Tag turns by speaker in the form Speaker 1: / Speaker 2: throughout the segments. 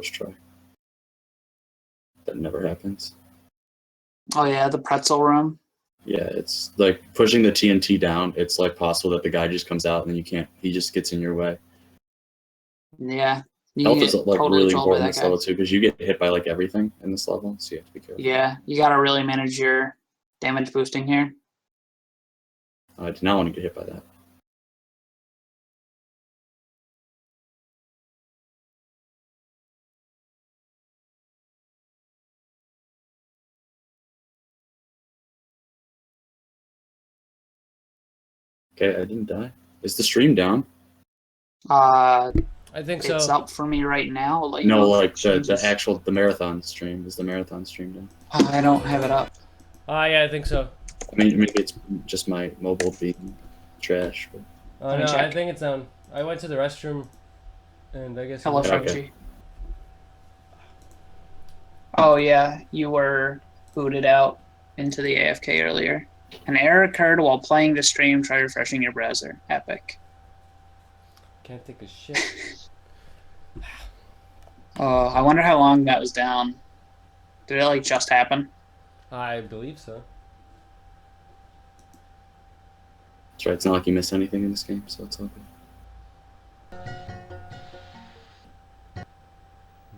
Speaker 1: first try. That never happens.
Speaker 2: Oh yeah, the pretzel room.
Speaker 1: Yeah, it's like pushing the TNT down. It's like possible that the guy just comes out and you can't. He just gets in your way.
Speaker 2: Yeah. You
Speaker 1: Health
Speaker 2: get
Speaker 1: is like
Speaker 2: totally
Speaker 1: really
Speaker 2: trolled by
Speaker 1: important in
Speaker 2: that
Speaker 1: this
Speaker 2: guy.
Speaker 1: level too, because you get hit by like everything in this level, so you have to be careful.
Speaker 2: Yeah, you gotta really manage your damage boosting here.
Speaker 1: I do not want to get hit by that. Okay, I didn't die. Is the stream down?
Speaker 2: I
Speaker 3: think so.
Speaker 2: It's up for me right now. Like
Speaker 1: No, like the marathon stream. Is the marathon stream down?
Speaker 2: I don't have it up.
Speaker 3: Yeah, I think so.
Speaker 1: I mean, maybe it's just my mobile being trash. But...
Speaker 3: Oh no, I think it's down. I went to the restroom, and I guess.
Speaker 2: Hello, Frenchie. Oh yeah, you were booted out into the AFK earlier. An error occurred while playing the stream. Try refreshing your browser. Epic.
Speaker 3: Can't take a shit.
Speaker 2: Oh, I wonder how long that was down. Did it like just happen?
Speaker 3: I believe so.
Speaker 1: That's right. It's not like you missed anything in this game, so it's all good.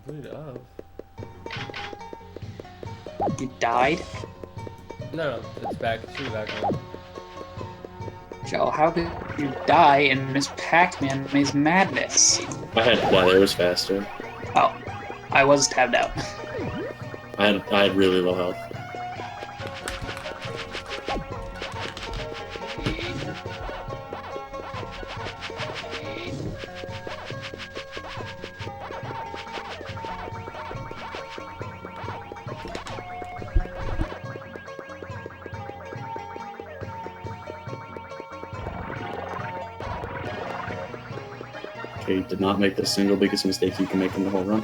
Speaker 3: Booted up.
Speaker 2: You died?
Speaker 3: No, it's back. It should be back on.
Speaker 2: Joe, how did you die in Miss Pac-Man Maze Madness?
Speaker 1: I had it was faster.
Speaker 2: Oh, I was tabbed out.
Speaker 1: I had really low health. Okay, did not make the single biggest mistake you can make in the whole run.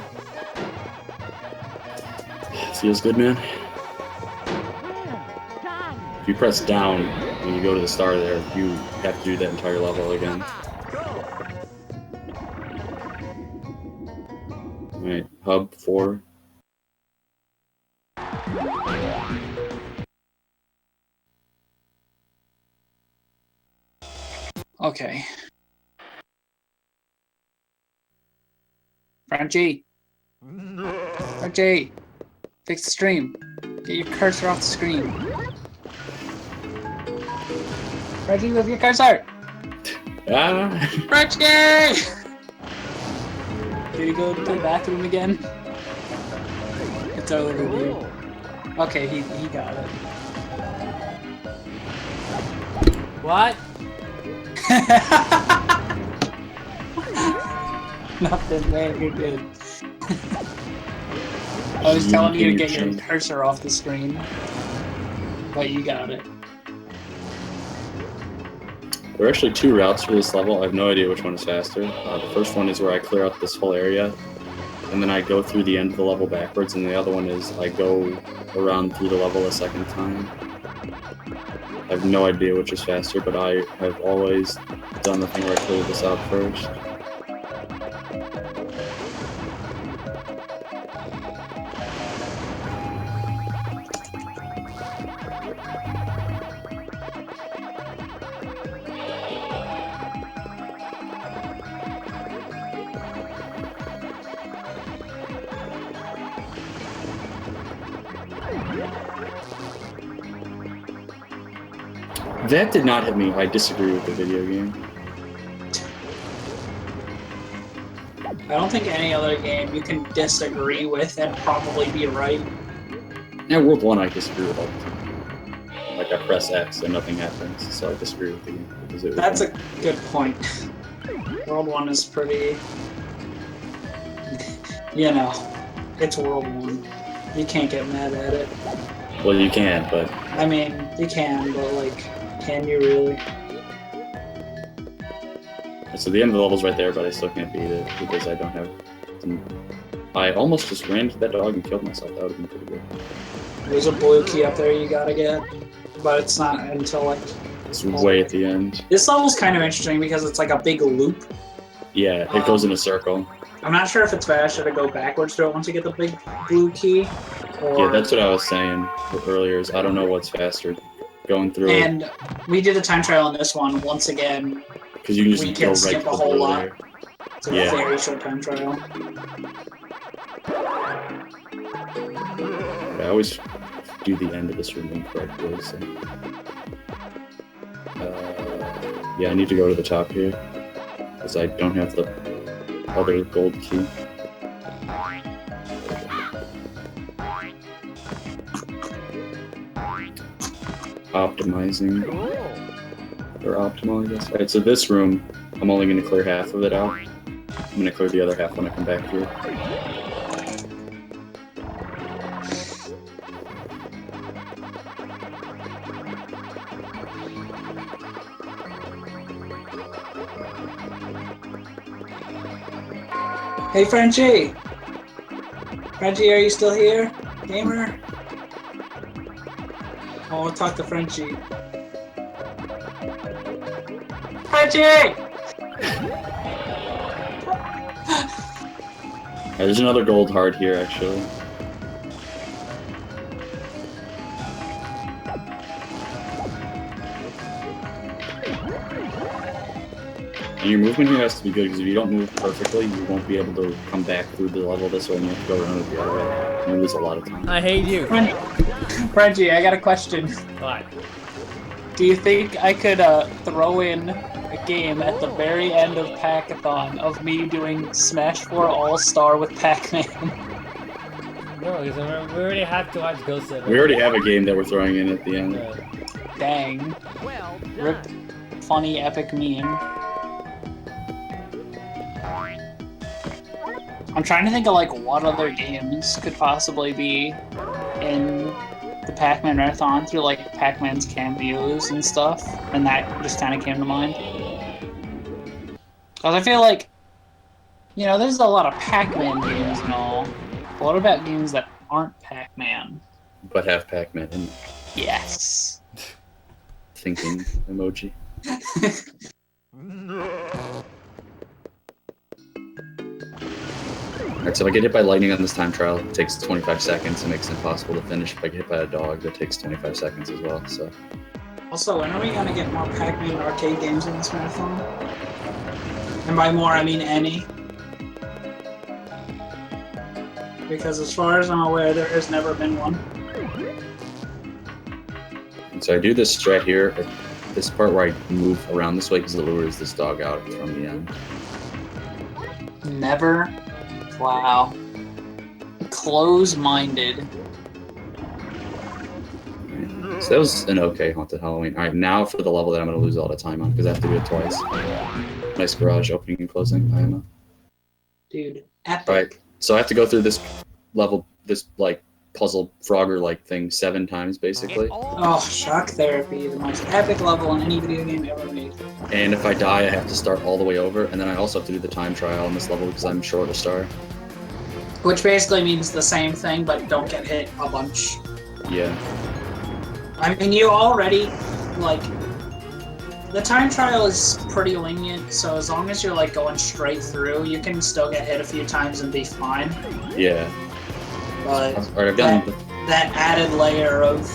Speaker 1: Feels good, man. If you press down when you go to the star there, you have to do that entire level again. Alright, hub 4.
Speaker 2: Okay. Frenchie! Frenchie! Fix the stream. Get your cursor off the screen. Frenchie, move your cursor! Frenchie! Did he go to the bathroom again? It's over, dude. Okay, he got it.
Speaker 3: What?
Speaker 2: Nothing, man. You're good. I was telling you to get your cursor off the screen, but you got it.
Speaker 1: There are actually 2 routes for this level. I have no idea which one is faster. The first one is where I clear out this whole area, and then I go through the end of the level backwards, and the other one is I go around through the level a second time. I have no idea which is faster, but I have always done the thing where I clear this out first. That did not hit me. I disagree with the video game.
Speaker 2: I don't think any other game you can disagree with and probably be right.
Speaker 1: Yeah, World 1 I disagree with all the time. Like I press X and nothing happens, so I disagree with the game. Because it
Speaker 2: That's a good point. World 1 is pretty... you know, it's World 1. You can't get mad at it.
Speaker 1: Well, you can, but...
Speaker 2: I mean, you can, but like, can you really?
Speaker 1: So the end of the level's right there, but I still can't beat it because I don't have... I almost just ran into that dog and killed myself. That would have been pretty good.
Speaker 2: There's a blue key up there you gotta get, but it's not until like...
Speaker 1: It's way at the end.
Speaker 2: This level's kind of interesting because it's like a big loop.
Speaker 1: Yeah, it goes in a circle.
Speaker 2: I'm not sure if it's faster to go backwards through it once you get the big blue key. Or...
Speaker 1: Yeah, that's what I was saying earlier. Is I don't know what's faster, going through it.
Speaker 2: And we did a time trial on this one once again.
Speaker 1: Because you can just
Speaker 2: We
Speaker 1: go
Speaker 2: can
Speaker 1: right
Speaker 2: skip
Speaker 1: to
Speaker 2: a
Speaker 1: the
Speaker 2: whole
Speaker 1: blue
Speaker 2: lot.
Speaker 1: there.
Speaker 2: It's a
Speaker 1: Yeah.
Speaker 2: very short time trial.
Speaker 1: I always do the end of this room incorrectly. So. Yeah, I need to go to the top here because I don't have the other gold key. Optimizing. Or optimal, I guess. Alright, so this room, I'm only going to clear half of it out. I'm going to clear the other half when I come back through.
Speaker 2: Hey, Frenchie! Frenchie, are you still here? Gamer? Oh, we'll talk to Frenchie. Frenchie!
Speaker 1: There's another gold heart here, actually. And your movement here has to be good, because if you don't move perfectly, you won't be able to come back through the level this way, and you have to go around it the other way. You lose a lot of time.
Speaker 3: I hate you.
Speaker 2: Frenchie, I got a question.
Speaker 3: What?
Speaker 2: Do you think I could throw in a game at the very end of Pac-A-Thon of me doing Smash 4 All-Star with Pac-Man?
Speaker 3: No, because we already have to watch Ghost of
Speaker 1: We already have a game that we're throwing in at the end.
Speaker 2: Dang. Rip funny epic meme. I'm trying to think of like what other games could possibly be in the Pac-Man Marathon through like Pac-Man's cameos and stuff, and that just kind of came to mind. Because I feel like, you know, there's a lot of Pac-Man games and all, but what about games that aren't Pac-Man?
Speaker 1: But have Pac-Man in
Speaker 2: Yes.
Speaker 1: thinking emoji. Alright, so if I get hit by lightning on this time trial, it takes 25 seconds. It makes it impossible to finish. If I get hit by a dog, that takes 25 seconds as well, so...
Speaker 2: Also, when are we gonna get more Pac-Man arcade games in this marathon? And by more, I mean any. Because as far as I'm aware, there has never been one.
Speaker 1: And so I do this strat here, at this part where I move around this way because it lures this dog out from the end.
Speaker 2: Never. Wow. Close-minded.
Speaker 1: So that was an okay Haunted Halloween. Alright, now for the level that I'm going to lose all the time on, because I have to do it twice. Nice garage opening and closing, I know.
Speaker 2: Dude, epic.
Speaker 1: Alright, so I have to go through this level, this, like, puzzle Frogger-like thing 7 times, basically.
Speaker 2: Oh, Shock Therapy, the most epic level in any video game ever made.
Speaker 1: And if I die, I have to start all the way over, and then I also have to do the time trial on this level because I'm short a star.
Speaker 2: Which basically means the same thing, but don't get hit a bunch.
Speaker 1: Yeah.
Speaker 2: I mean, you already, like, the time trial is pretty lenient, so as long as you're, like, going straight through, you can still get hit a few times and be fine.
Speaker 1: Yeah.
Speaker 2: But
Speaker 1: Alright, I've done
Speaker 2: that added layer of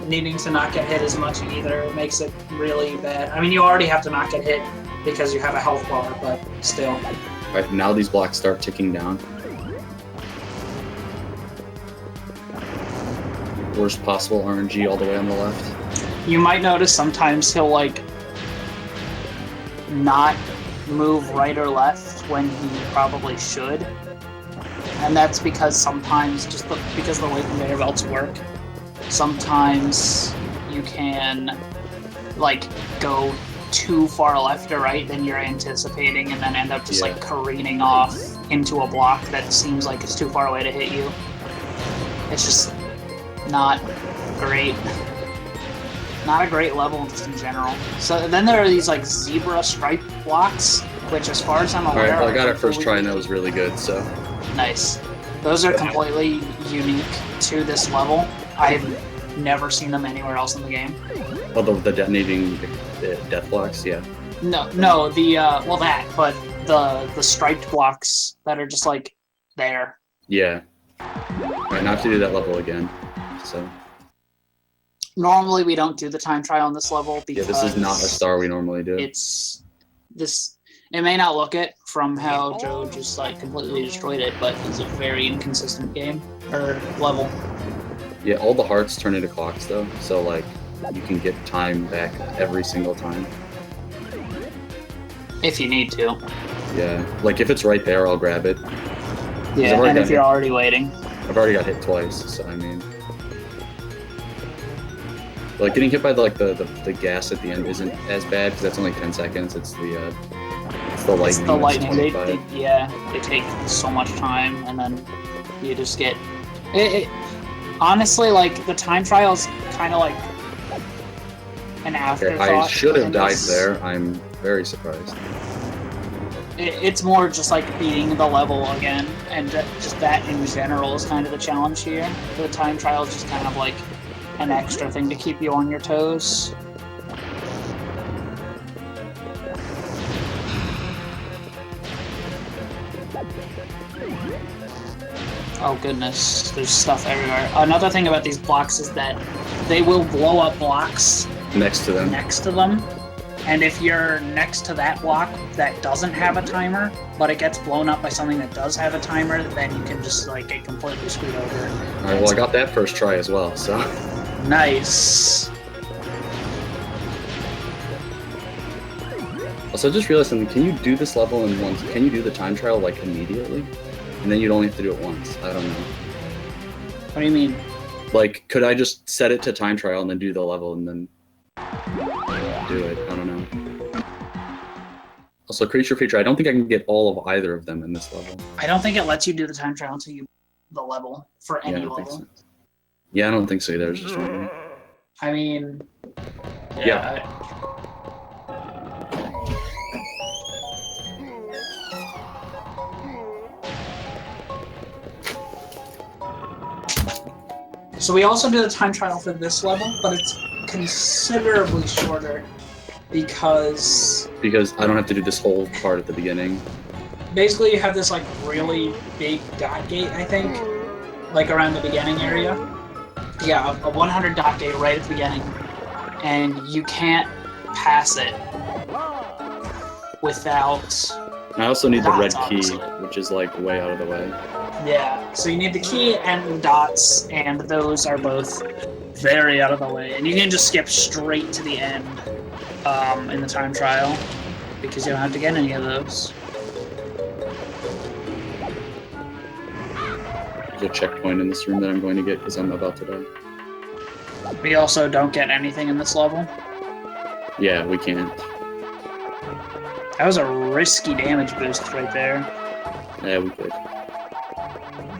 Speaker 2: needing to not get hit as much either makes it really bad. I mean, you already have to not get hit because you have a health bar, but still.
Speaker 1: Alright, now these blocks start ticking down. Worst possible RNG all the way on the left.
Speaker 2: You might notice sometimes he'll, like, not move right or left when he probably should. And that's because sometimes, because of the way conveyor belts work, sometimes you can, like, go too far left or right than you're anticipating and then end up just, like, careening off into a block that seems like it's too far away to hit you. It's just not great. Not a great level just in general. So then there are these, like, zebra stripe blocks, which as far as I'm aware...
Speaker 1: Alright, well, I got it first try and that was really good, so...
Speaker 2: Nice. Those are completely unique to this level. I've never seen them anywhere else in the game.
Speaker 1: Although the detonating death blocks, yeah.
Speaker 2: No, well that, but the striped blocks that are just like there.
Speaker 1: Yeah. Alright, now I have to do that level again. So
Speaker 2: Normally we don't do the time trial on this level because
Speaker 1: yeah, this is not a star we normally do.
Speaker 2: It's this. It may not look it from how Joe just like completely destroyed it, but it's a very inconsistent game or level.
Speaker 1: Yeah, all the hearts turn into clocks though, so like you can get time back every single time.
Speaker 2: If you need to.
Speaker 1: Yeah, like if it's right there, I'll grab it.
Speaker 2: Yeah, and if you're already waiting.
Speaker 1: I've already got hit twice, so I mean, like getting hit by the gas at the end isn't as bad because that's only 10 seconds. It's the lightning.
Speaker 2: It's the lightning. They take so much time, and then you just get it. Honestly, like the time trial is kind of like an afterthought.
Speaker 1: I should have died there. I'm very surprised.
Speaker 2: It's more just like beating the level again, and just that in general is kind of the challenge here. The time trial is just kind of like an extra thing to keep you on your toes. Oh goodness, there's stuff everywhere. Another thing about these blocks is that they will blow up blocks
Speaker 1: next to them.
Speaker 2: And if you're next to that block that doesn't have a timer, but it gets blown up by something that does have a timer, then you can just like get completely screwed over.
Speaker 1: Alright, well I got that first try as well, so.
Speaker 2: Nice.
Speaker 1: Also, I just realized something. Can you do this level in once? Can you do the time trial like immediately? And then you'd only have to do it once. I don't know.
Speaker 2: What do you mean?
Speaker 1: Like, could I just set it to time trial and then do the level and then do it? I don't know. Also, creature feature. I don't think I can get all of either of them in this level.
Speaker 2: I don't think it lets you do the time trial until you the level for any level.
Speaker 1: So. Yeah, I don't think so either. I was just wondering.
Speaker 2: I mean,
Speaker 1: yeah.
Speaker 2: So we also did a time trial for this level, but it's considerably shorter because
Speaker 1: I don't have to do this whole part at the beginning.
Speaker 2: Basically, you have this like really big dot gate, I think, like around the beginning area. Yeah, a 100 dot gate right at the beginning, and you can't pass it without.
Speaker 1: I also need the red key,
Speaker 2: obviously.
Speaker 1: which is like way out of the way.
Speaker 2: Yeah, so you need the key and the dots, and those are both very out of the way. And you can just skip straight to the end in the time trial, because you don't have to get any of those.
Speaker 1: There's a checkpoint in this room that I'm going to get because I'm about to die.
Speaker 2: We also don't get anything in this level.
Speaker 1: Yeah, we can't.
Speaker 2: That was a risky damage boost right there.
Speaker 1: Yeah, we could.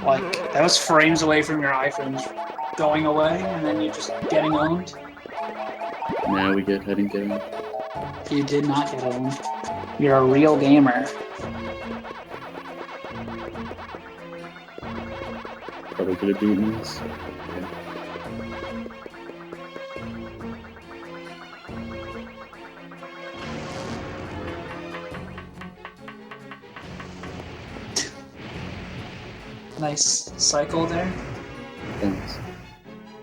Speaker 2: Like, that was frames away from your iframes going away, and then you just getting owned.
Speaker 1: Nah, we good. I didn't get him.
Speaker 2: You did not get owned. You're a real gamer.
Speaker 1: Probably could have beaten this. Yeah.
Speaker 2: Nice cycle there.
Speaker 1: Thanks.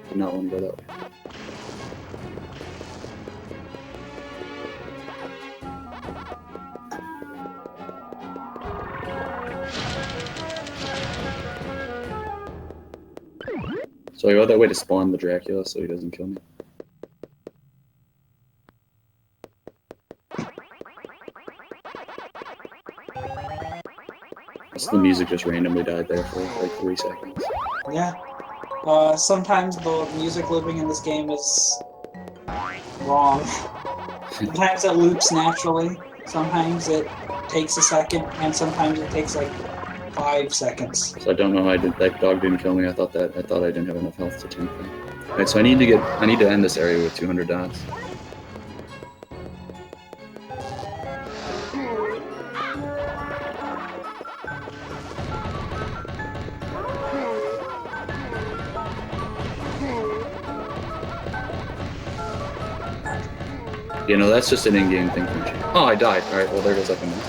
Speaker 1: Did not want to go that way. So I go that way to spawn the Dracula so he doesn't kill me. So the music just randomly died there for like 3 seconds.
Speaker 2: Yeah. Sometimes the music looping in this game is wrong. Sometimes it loops naturally, sometimes it takes a second, and sometimes it takes like 5 seconds.
Speaker 1: So I don't know how I did. That dog didn't kill me. I thought I didn't have enough health to tank that. Alright, so I need to end this area with 200 dots. You know, that's just an in-game thing. Oh, I died. Alright, well there goes up in there.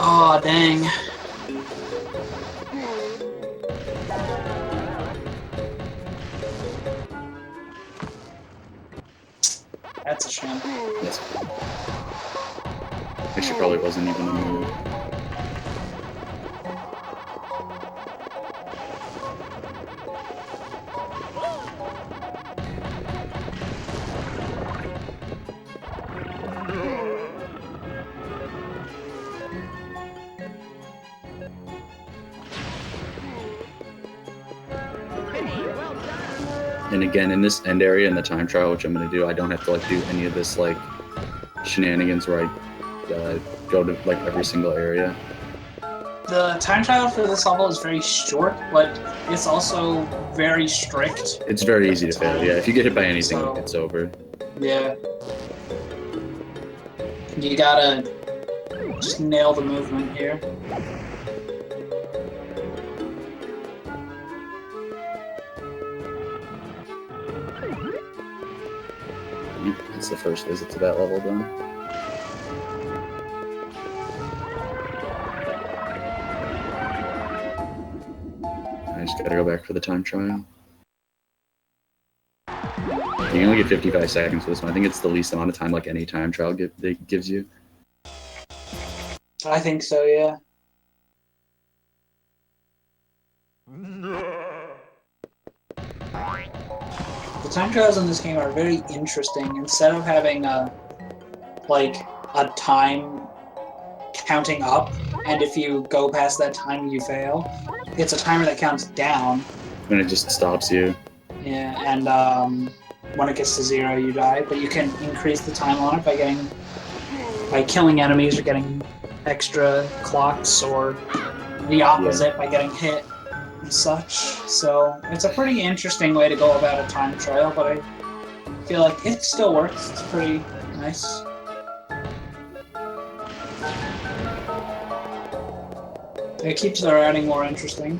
Speaker 2: Oh, dang. That's a shame.
Speaker 1: Yes. Actually, probably wasn't even in the mood. And again, in this end area in the time trial, which I'm going to do, I don't have to like do any of this like shenanigans where I go to like every single area.
Speaker 2: The time trial for this level is very short, but it's also very strict.
Speaker 1: It's very easy to fail. Yeah, if you get hit by anything,
Speaker 2: So-
Speaker 1: it's over.
Speaker 2: Yeah. You gotta just nail the movement here.
Speaker 1: It's the first visit to that level done. I just gotta go back for the time trial. You can only get 55 seconds for this one. I think it's the least amount of time like any time trial gives you.
Speaker 2: I think so, yeah. The time trials in this game are very interesting. Instead of having a time counting up, and if you go past that time you fail, it's a timer that counts down.
Speaker 1: And it just stops you.
Speaker 2: Yeah, and when it gets to 0 you die, but you can increase the time on it by killing enemies or getting extra clocks, or the opposite by getting hit and such. So it's a pretty interesting way to go about a time trial, but I feel like it still works. It's pretty nice. It keeps the routing more interesting.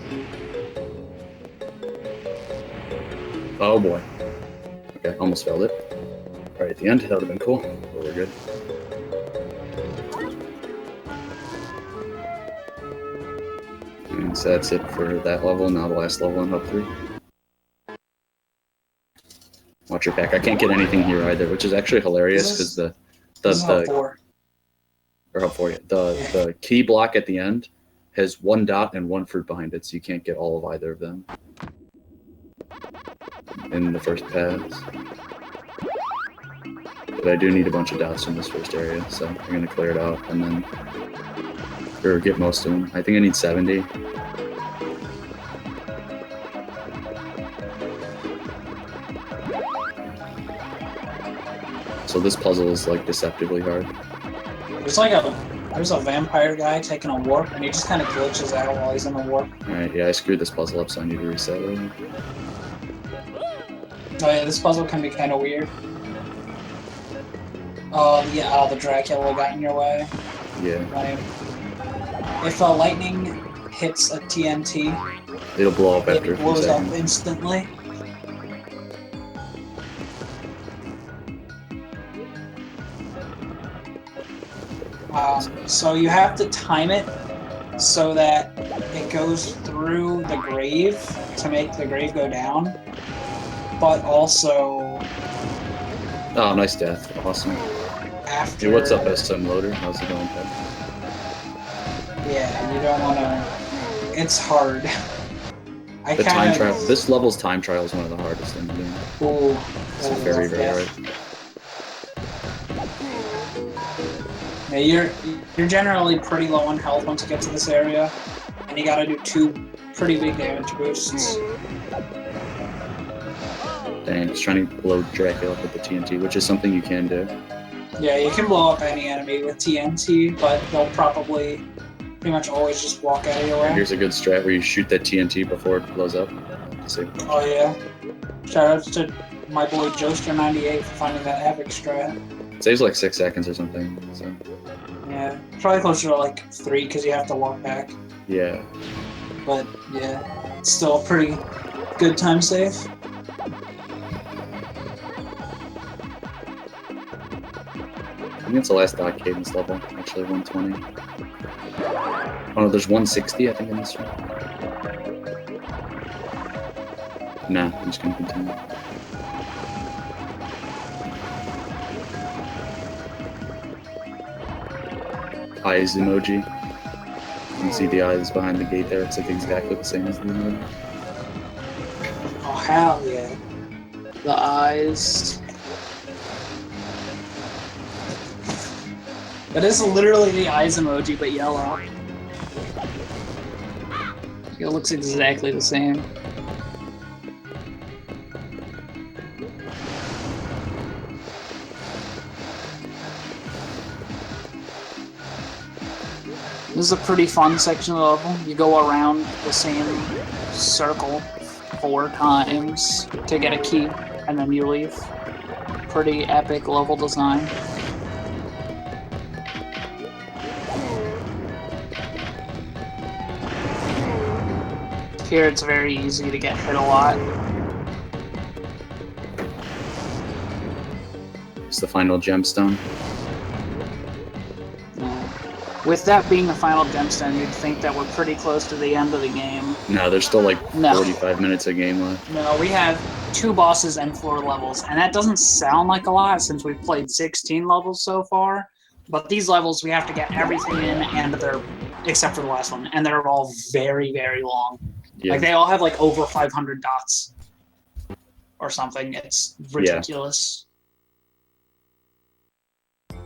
Speaker 1: Oh boy. Okay, almost failed it. Right at the end, that would have been cool, but we're good. And so that's it for that level. Now the last level in Hub 3. Watch your back. I can't get anything here either, which is actually hilarious because
Speaker 2: This is Hub 4.
Speaker 1: or Hub 4, yeah. The key block at the end has 1 dot and 1 fruit behind it, so you can't get all of either of them in the first pass. But I do need a bunch of dots in this first area, so I'm going to clear it out and then or get most of them. I think I need 70. So this puzzle is like deceptively hard.
Speaker 2: There's a vampire guy taking a warp, and he just kind of glitches out while he's in the warp.
Speaker 1: Alright, yeah, I screwed this puzzle up, so I need to reset it.
Speaker 2: Oh yeah, this puzzle can be kind of weird. Oh yeah, the Dracula got in your way.
Speaker 1: Yeah.
Speaker 2: If lightning hits a TNT,
Speaker 1: It'll blow up after a
Speaker 2: it
Speaker 1: few
Speaker 2: blows up
Speaker 1: seconds.
Speaker 2: instantly. So you have to time it so that it goes through the grave to make the grave go down, but also
Speaker 1: Oh, nice death. Awesome.
Speaker 2: after...
Speaker 1: Hey, what's up, SM Loader? How's it going, Ted?
Speaker 2: Yeah, you don't want to... It's hard.
Speaker 1: The time trial. This level's time trial is one of the hardest in the game.
Speaker 2: Ooh,
Speaker 1: It's very, very hard.
Speaker 2: Yeah, you're generally pretty low on health once you get to this area, and you gotta do 2 pretty big damage boosts.
Speaker 1: Dang, it's trying to blow Dracula up with the TNT, which is something you can do.
Speaker 2: Yeah, you can blow up any enemy with TNT, but they'll probably pretty much always just walk out of your way.
Speaker 1: Here's a good strat where you shoot that TNT before it blows up.
Speaker 2: Oh yeah. Shoutouts to my boy Joester98 for finding that epic strat.
Speaker 1: It saves like 6 seconds or something. So.
Speaker 2: Yeah, probably closer to like 3 because you have to walk back.
Speaker 1: Yeah.
Speaker 2: But yeah, it's still a pretty good time save.
Speaker 1: I think it's the last dot cadence level, actually 120. Oh, no, there's 160, I think, in this one. Nah, I'm just gonna continue. Eyes emoji. You can see the eyes behind the gate there. It's like exactly the same as the emoji.
Speaker 2: Oh, hell yeah. The eyes. That is literally the eyes emoji, but yellow. It looks exactly the same. This is a pretty fun section of the level. You go around the same circle 4 times to get a key, and then you leave. Pretty epic level design. Here it's very easy to get hit a lot.
Speaker 1: It's the final gemstone.
Speaker 2: With that being the final gemstone, you'd think that we're pretty close to the end of the game.
Speaker 1: No, there's still like
Speaker 2: No.
Speaker 1: 45 minutes of game left.
Speaker 2: No, we have 2 bosses and 4 levels, and that doesn't sound like a lot since we've played 16 levels so far. But these levels, we have to get everything in, and they're, except for the last one, and they're all very, very long.
Speaker 1: Yeah.
Speaker 2: Like, they all have like over 500 dots or something. It's ridiculous.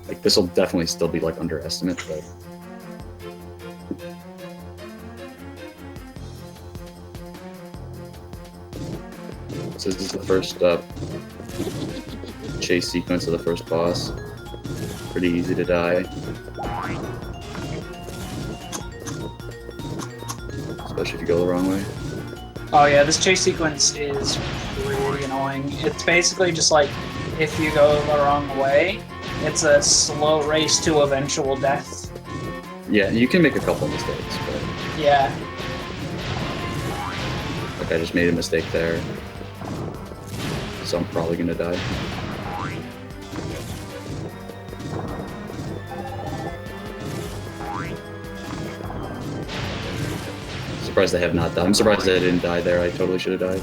Speaker 1: Like, this will definitely still be like underestimate, but so this is the first chase sequence of the first boss. Pretty easy to die, especially if you go the wrong way.
Speaker 2: Oh yeah, this chase sequence is really annoying. It's basically just like, if you go the wrong way, it's a slow race to eventual death.
Speaker 1: Yeah, you can make a couple mistakes, but
Speaker 2: Yeah.
Speaker 1: like I just made a mistake there, so I'm probably gonna die. Surprised I have not died. I'm surprised I didn't die there. I totally should have died.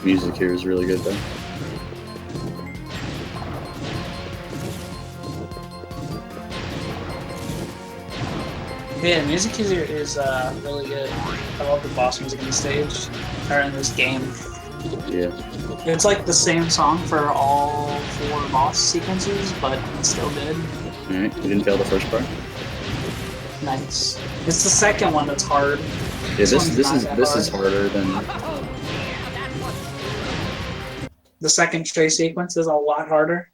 Speaker 1: Music here is really good though.
Speaker 2: Yeah, music here is really good. I love the boss music in the stage, or in this game.
Speaker 1: Yeah.
Speaker 2: It's like the same song for all 4 boss sequences, but it's still good.
Speaker 1: Alright, we didn't fail the first part.
Speaker 2: Nice. It's the second one that's hard.
Speaker 1: Yeah,
Speaker 2: This
Speaker 1: this
Speaker 2: one's
Speaker 1: is
Speaker 2: not that hard.
Speaker 1: harder than
Speaker 2: The second chase sequence is a lot harder.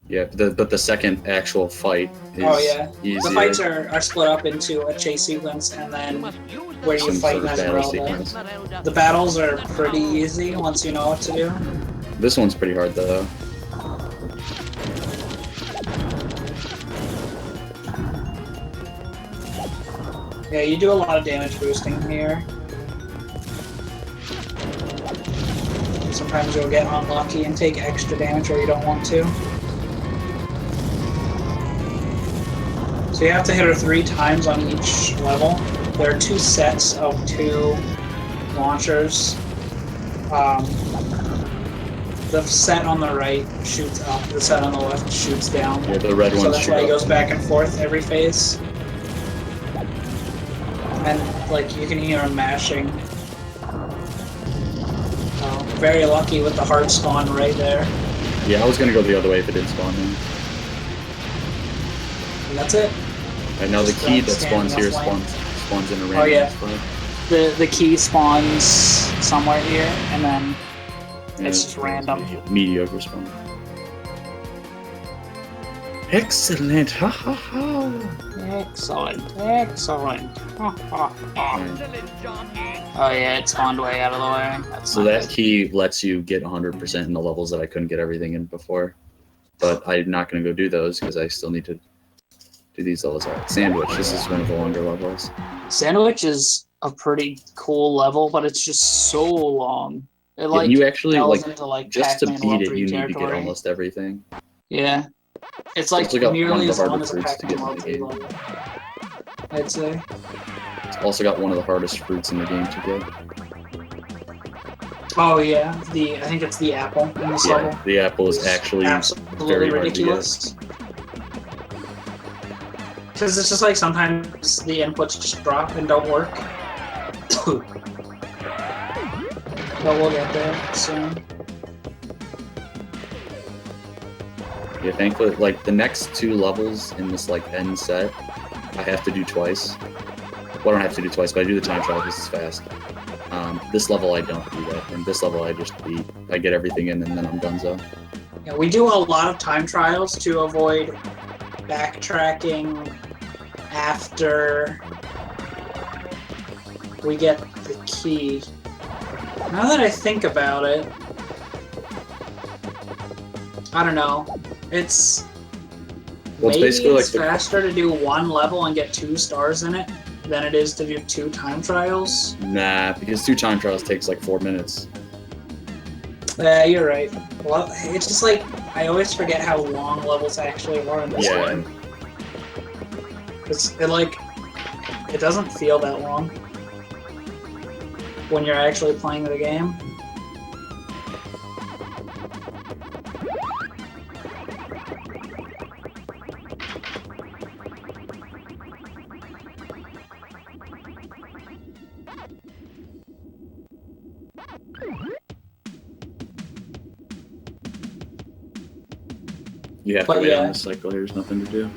Speaker 1: yeah, but the second actual fight is easier.
Speaker 2: The fights are split up into a chase sequence and then where you
Speaker 1: Some
Speaker 2: fight
Speaker 1: sort of battle
Speaker 2: Esmeralda.
Speaker 1: sequence.
Speaker 2: The battles are pretty easy once you know what to do.
Speaker 1: This one's pretty hard though.
Speaker 2: Yeah, you do a lot of damage boosting here. Sometimes you'll get unlucky and take extra damage where you don't want to. So you have to hit her 3 times on each level. There are 2 sets of 2 launchers. The set on the right shoots up, the set on the left shoots down.
Speaker 1: Yeah, the red
Speaker 2: So
Speaker 1: one's
Speaker 2: that's why it goes back and forth every phase. And like you can hear him mashing. Very lucky with the heart spawn right there.
Speaker 1: Yeah, I was gonna go the other way if it didn't spawn in.
Speaker 2: And that's it.
Speaker 1: And now the
Speaker 2: Just
Speaker 1: key that
Speaker 2: stand
Speaker 1: spawns here
Speaker 2: enough lane.
Speaker 1: spawns in a random
Speaker 2: Oh, yeah.
Speaker 1: spot.
Speaker 2: The key spawns somewhere here, and then
Speaker 1: Yeah,
Speaker 2: it's just random.
Speaker 1: Mediocre spawn. Excellent! Ha ha ha!
Speaker 2: Excellent, excellent. Oh yeah, it spawned way out of the way. That's
Speaker 1: So
Speaker 2: nice.
Speaker 1: that key lets you get 100% in the levels that I couldn't get everything in before. But I'm not going to go do those because I still need to do these levels. All right, Sandwich, this is one of the longer levels.
Speaker 2: Sandwich is a pretty cool level, but it's just so long. It like
Speaker 1: you actually
Speaker 2: delves
Speaker 1: like
Speaker 2: into like
Speaker 1: just to
Speaker 2: Pac-Man
Speaker 1: beat
Speaker 2: World
Speaker 1: it,
Speaker 2: 3
Speaker 1: you need to get
Speaker 2: territory.
Speaker 1: almost everything.
Speaker 2: Yeah, it's
Speaker 1: It's
Speaker 2: like
Speaker 1: also got one
Speaker 2: nearly
Speaker 1: of the
Speaker 2: as long
Speaker 1: harder
Speaker 2: as a
Speaker 1: fruits to
Speaker 2: Pac-Man
Speaker 1: get in
Speaker 2: World
Speaker 1: the
Speaker 2: 3
Speaker 1: game.
Speaker 2: level, I'd say.
Speaker 1: It's also got one of the hardest fruits in the game to get.
Speaker 2: Oh yeah, I think it's the apple in this level.
Speaker 1: Yeah, the apple is actually
Speaker 2: absolutely
Speaker 1: very
Speaker 2: ridiculous. Because it's just like sometimes the inputs just drop and don't work. But we'll get there soon.
Speaker 1: Yeah, thankfully, like the next 2 levels in this like end set, I have to do twice. Well, I don't have to do twice, but I do the time trial because it's fast. This level I don't do that, and this level I just beat. I get everything in, and then I'm donezo.
Speaker 2: Yeah, we do a lot of time trials to avoid backtracking after we get the key. Now that I think about it, I don't know. It's maybe
Speaker 1: basically like
Speaker 2: faster to do 1 level and get 2 stars in it than it is to do 2 time trials.
Speaker 1: Nah, because 2 time trials takes like 4 minutes.
Speaker 2: Yeah, you're right. Well, it's just like I always forget how long levels actually are in this game. It doesn't feel that long when you're actually playing the game.
Speaker 1: You have to wait on this cycle. There's nothing to do.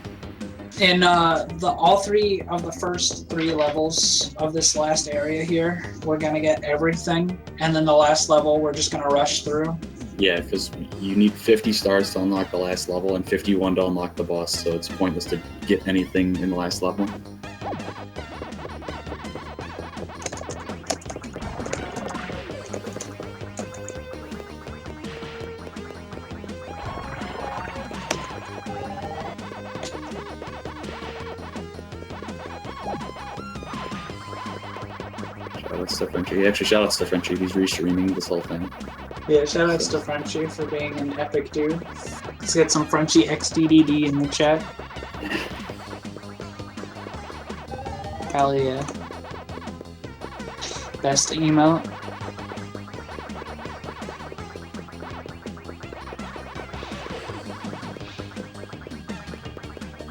Speaker 2: In all 3 of the first 3 levels of this last area here, we're gonna get everything, and then the last level we're just gonna rush through.
Speaker 1: Yeah, because you need 50 stars to unlock the last level and 51 to unlock the boss, so it's pointless to get anything in the last level. Shoutouts to Frenchie. Actually, shoutouts to Frenchie. He's restreaming this whole thing.
Speaker 2: Yeah, shoutouts to Frenchie for being an epic dude. Let's get some Frenchie XDDD in the chat. Hell yeah. Best emote.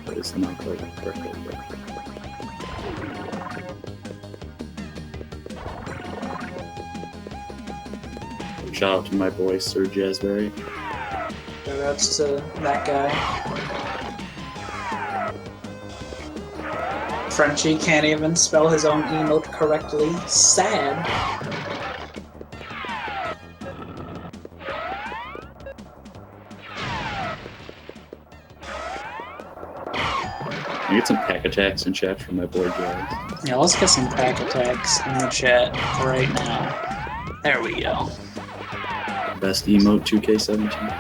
Speaker 1: But it's not quite perfect. Shout out to my boy, Sir Jasberry.
Speaker 2: Shoutouts to that guy. Frenchie can't even spell his own emote correctly. Sad.
Speaker 1: You get some pack-attacks in chat from my boy, Jazz.
Speaker 2: Yeah, let's get some pack-attacks in the chat right now. There we go.
Speaker 1: Best emote 2K17.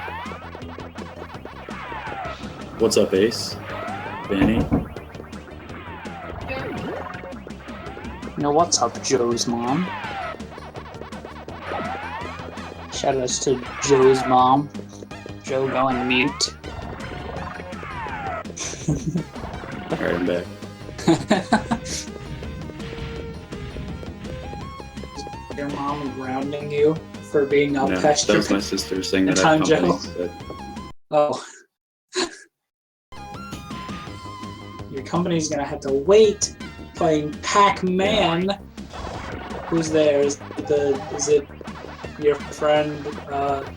Speaker 1: What's up, Ace? Benny?
Speaker 2: No, what's up, Joe's mom? Shoutouts to Joe's mom. Joe going mute.
Speaker 1: Alright, I'm back.
Speaker 2: Your mom grounding you for being up
Speaker 1: No,
Speaker 2: past
Speaker 1: that
Speaker 2: your
Speaker 1: was my sister saying that
Speaker 2: time,
Speaker 1: I have company,
Speaker 2: Oh. Your company's gonna have to wait playing Pac-Man. Yeah. Who's there? Is it your friend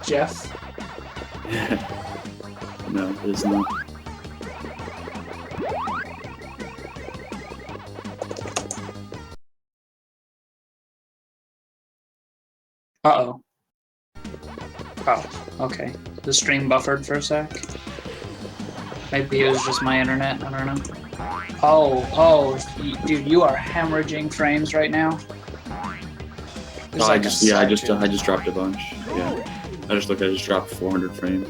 Speaker 2: Jeff?
Speaker 1: No, it's not.
Speaker 2: Uh-oh. Oh, okay. The stream buffered for a sec. Maybe it was just my internet, I don't know. Oh, dude, you are hemorrhaging frames right now.
Speaker 1: No, I just dropped a bunch. Yeah. I just dropped 400 frames.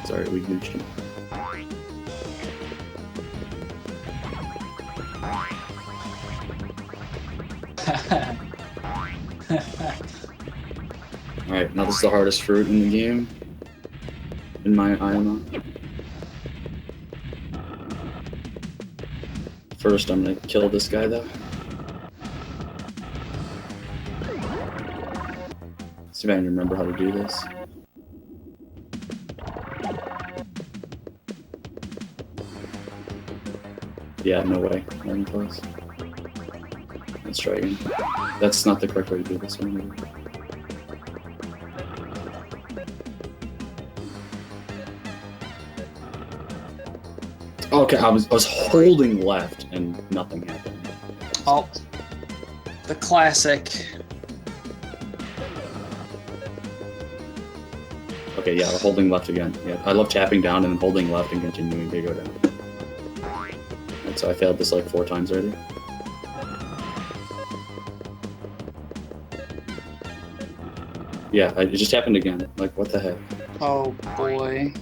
Speaker 1: Sorry, we glitched him. Alright, now this is the hardest fruit in the game. In my IMO. First, I'm gonna kill this guy though. See if I can remember how to do this. Yeah, no way. Not even close. Let's try again. That's not the correct way to do this one. Okay, I was holding left and nothing happened.
Speaker 2: Oh, the classic.
Speaker 1: Okay, yeah, holding left again. Yeah, I love tapping down and then holding left and continuing to go down. And so I failed this like 4 times already. Yeah, it just happened again. Like, what the heck?
Speaker 2: Oh boy.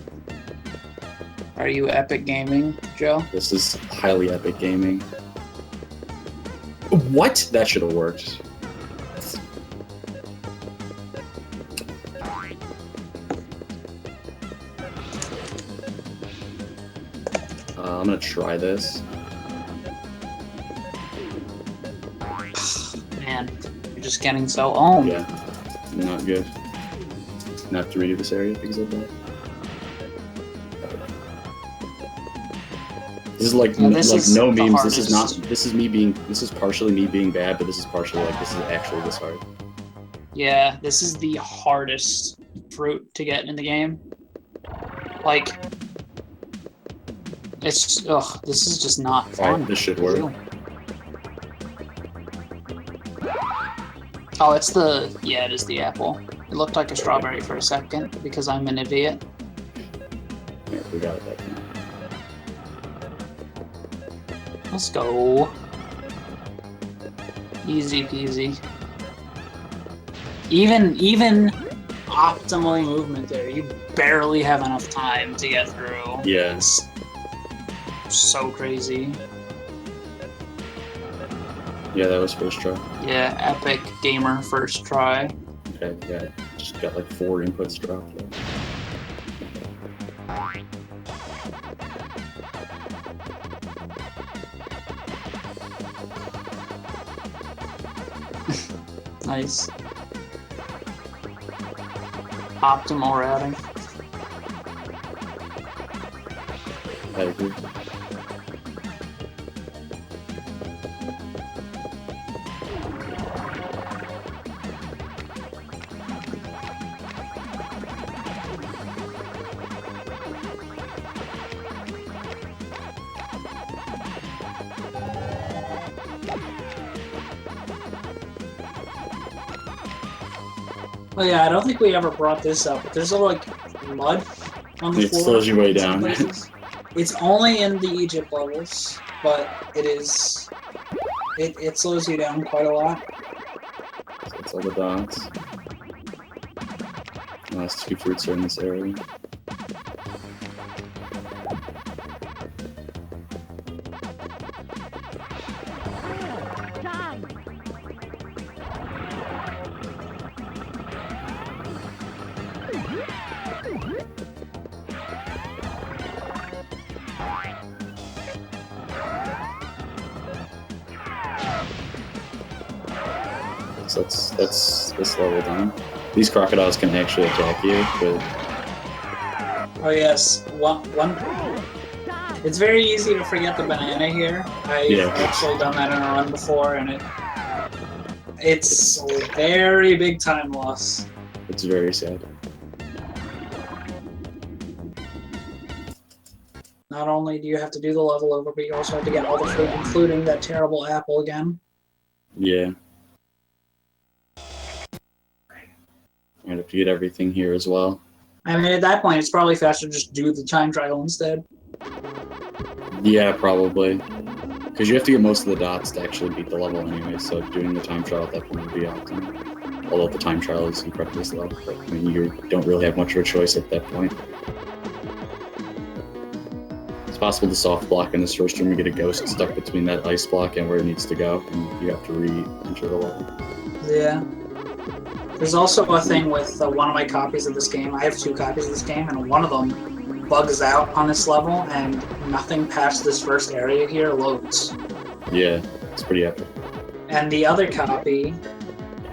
Speaker 2: Are you epic gaming, Joe?
Speaker 1: This is highly epic gaming. What? That should have worked. I'm gonna try this.
Speaker 2: Man, you're just getting so owned.
Speaker 1: Yeah, not good. Not to redo this area because of that. This is like,
Speaker 2: No, this
Speaker 1: like
Speaker 2: is
Speaker 1: no
Speaker 2: the
Speaker 1: memes. This is not.
Speaker 2: hardest.
Speaker 1: This is me being. This is partially me being bad, but this is partially like this is actually this hard.
Speaker 2: Yeah, this is the hardest fruit to get in the game. Like, it's this is just not fun.
Speaker 1: Alright, this should work.
Speaker 2: Oh, it's the it is the apple. It looked like a strawberry for a second because I'm an idiot.
Speaker 1: Yeah, we got it that time.
Speaker 2: Let's go. Easy peasy. Even optimally movement there, you barely have enough time to get through.
Speaker 1: Yeah.
Speaker 2: It's so crazy.
Speaker 1: Yeah, that was first try.
Speaker 2: Yeah, epic gamer first try.
Speaker 1: Okay, yeah, just got like 4 inputs dropped.
Speaker 2: Nice. Optimal routing.
Speaker 1: I agree.
Speaker 2: Oh yeah, I don't think we ever brought this up, but there's a like mud on the
Speaker 1: It
Speaker 2: floor.
Speaker 1: slows your way
Speaker 2: in some
Speaker 1: down.
Speaker 2: places. It's only in the Egypt levels, but it slows you down quite a lot.
Speaker 1: So it's all the dots. The last 2 fruits are in this area. So that's this level done. These crocodiles can actually attack you, but
Speaker 2: Oh yes, one. It's very easy to forget the banana here. I've actually done that in a run before, and it's a very big time loss.
Speaker 1: it's very sad.
Speaker 2: Not only do you have to do the level over, but you also have to get all the fruit, including that terrible apple again.
Speaker 1: Yeah. I have to get everything here as well.
Speaker 2: I mean, at that point, it's probably faster to just do the time trial instead.
Speaker 1: Yeah, probably. Because you have to get most of the dots to actually beat the level anyway, so doing the time trial at that point would be awesome. Although the time trial is incredibly slow, but I mean, you don't really have much of a choice at that point. possible to soft block in this first room. You get a ghost stuck between that ice block and where it needs to go, and you have to re-enter the level.
Speaker 2: Yeah. There's also a thing with one of my copies of this game. I have 2 copies of this game, and one of them bugs out on this level, and nothing past this first area here loads.
Speaker 1: Yeah, it's pretty epic.
Speaker 2: And the other copy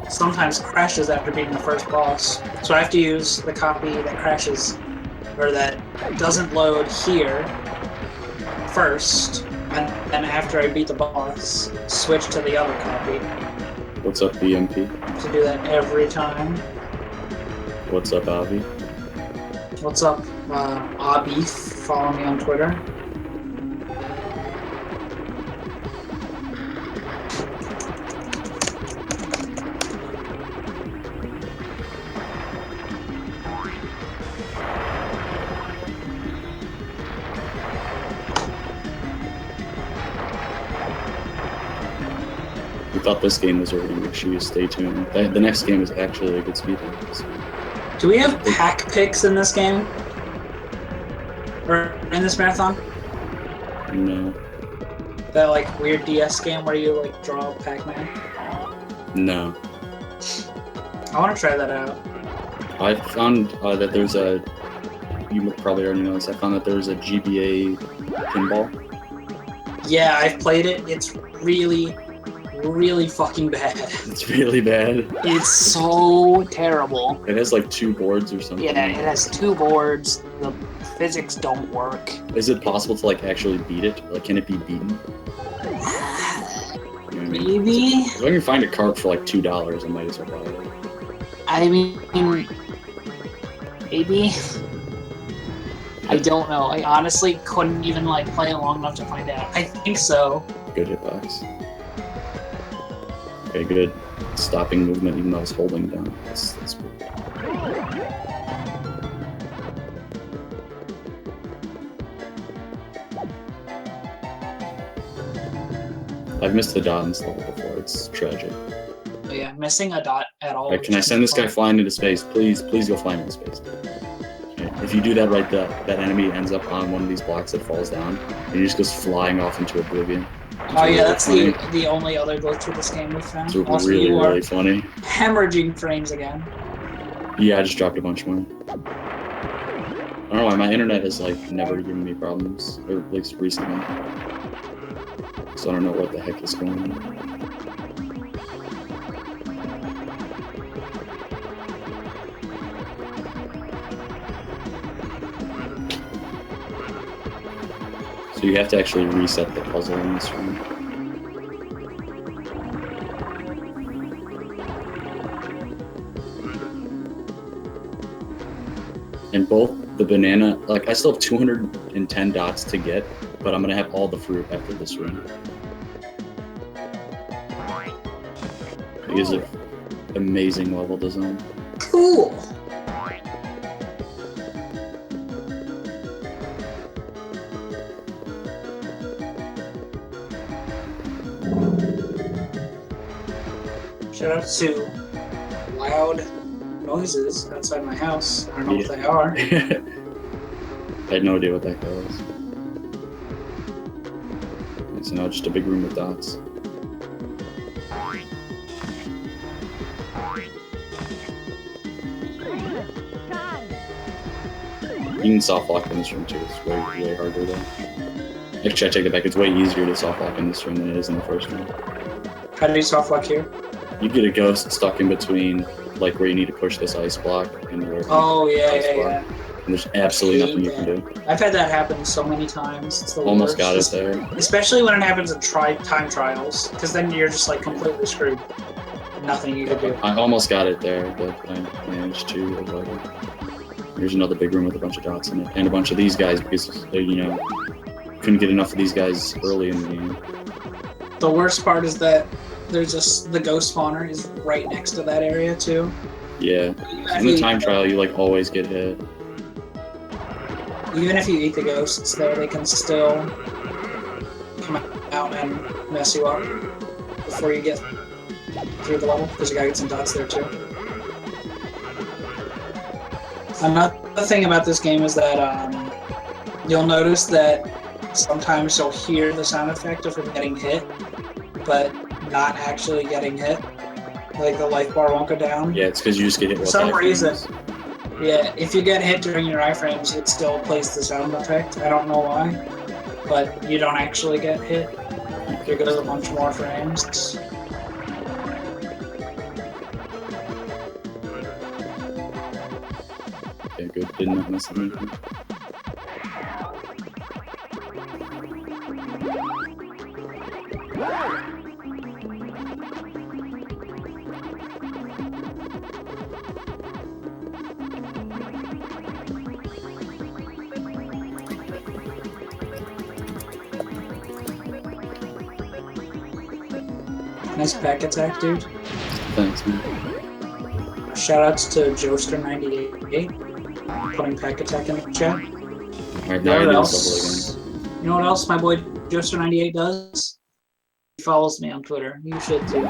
Speaker 2: sometimes crashes after beating the first boss. So I have to use the copy that crashes, or that doesn't load here first, and then after I beat the boss, switch to the other copy.
Speaker 1: What's up, BMP?
Speaker 2: To do that every time.
Speaker 1: What's up, Avi?
Speaker 2: What's up, Abif? Follow me on Twitter.
Speaker 1: We thought this game was already make sure you stay tuned. The next game is actually a good speed run.
Speaker 2: Do we have pack picks in this game? Or in this marathon?
Speaker 1: No.
Speaker 2: That like weird DS game where you like draw Pac-Man?
Speaker 1: No.
Speaker 2: I want to try that out.
Speaker 1: I found that there's a... You probably already know this. I found that there's a GBA pinball.
Speaker 2: Yeah, I've played it. It's really, really fucking bad.
Speaker 1: It's really bad.
Speaker 2: It's so terrible.
Speaker 1: It has like 2 boards or something.
Speaker 2: Yeah, it has 2 boards. The physics don't work.
Speaker 1: Is it possible to like actually beat it? Like, can it be beaten? You know what I mean?
Speaker 2: Maybe?
Speaker 1: If I can find a cart for like $2, I might as well buy it.
Speaker 2: I mean, maybe. I don't know. I honestly couldn't even like play it long enough to find out. I think so.
Speaker 1: Good hitbox. Okay, good. Stopping movement even though I was holding down. That's good. I've missed the dot in this level before. It's tragic.
Speaker 2: But yeah, missing a dot at all.
Speaker 1: Can I send this guy flying into space? Please go flying into space. Okay. If you do that right, that enemy ends up on one of these blocks that falls down, and he just goes flying off into oblivion.
Speaker 2: Oh yeah, that's the only other glitch with this game we found.
Speaker 1: It's
Speaker 2: Also,
Speaker 1: really,
Speaker 2: you are
Speaker 1: really funny.
Speaker 2: hemorrhaging frames again.
Speaker 1: Yeah, I just dropped a bunch more. I don't know why, my internet has like never given me problems, or at least recently. So I don't know what the heck is going on. So you have to actually reset the puzzle in this room. And both the banana, like I still have 210 dots to get, but I'm gonna have all the fruit after this room. It is an amazing level design.
Speaker 2: Cool. Shout out to loud noises outside my house. I don't know what they are.
Speaker 1: I had no idea what that guy was. It's now just a big room with dots. You can soft lock in this room too. It's way harder though. Actually, I take it back. It's way easier to soft lock in this room than it is in the first room.
Speaker 2: How do you soft lock here?
Speaker 1: You get a ghost stuck in between, like where you need to push this ice block and where.
Speaker 2: Oh yeah.
Speaker 1: And there's absolutely nothing you can do.
Speaker 2: I've had that happen so many times. It's the
Speaker 1: Almost
Speaker 2: worst.
Speaker 1: got it there.
Speaker 2: Especially when it happens at time trials, because then you're just like completely screwed. Nothing you can do.
Speaker 1: I almost got it there, but I managed to avoid it. There's another big room with a bunch of dots in it, and a bunch of these guys because couldn't get enough of these guys early in the game.
Speaker 2: The worst part is that there's the ghost spawner is right next to that area too.
Speaker 1: Yeah, in the time trial, you like always get hit.
Speaker 2: Even if you eat the ghosts there, they can still come out and mess you up before you get through the level, because you gotta get some dots there too. Another thing about this game is that you'll notice that sometimes you'll hear the sound effect of him getting hit, but not actually getting hit. Like the life bar won't go down.
Speaker 1: Yeah, it's because you just get hit
Speaker 2: For
Speaker 1: with
Speaker 2: some
Speaker 1: iframes.
Speaker 2: reason. Yeah, if you get hit during your iframes, it still plays the sound effect. I don't know why, but you don't actually get hit. There goes a bunch more frames.
Speaker 1: Okay, good. Did not miss anything.
Speaker 2: Nice back attack, dude.
Speaker 1: Thanks, man.
Speaker 2: Shoutouts to Joester98 putting Pac-A-Thon in the chat.
Speaker 1: Alright, now I
Speaker 2: You
Speaker 1: do
Speaker 2: know
Speaker 1: this
Speaker 2: what
Speaker 1: level
Speaker 2: else?
Speaker 1: again.
Speaker 2: You know what else my boy Joester98 does? He follows me on Twitter. You should too.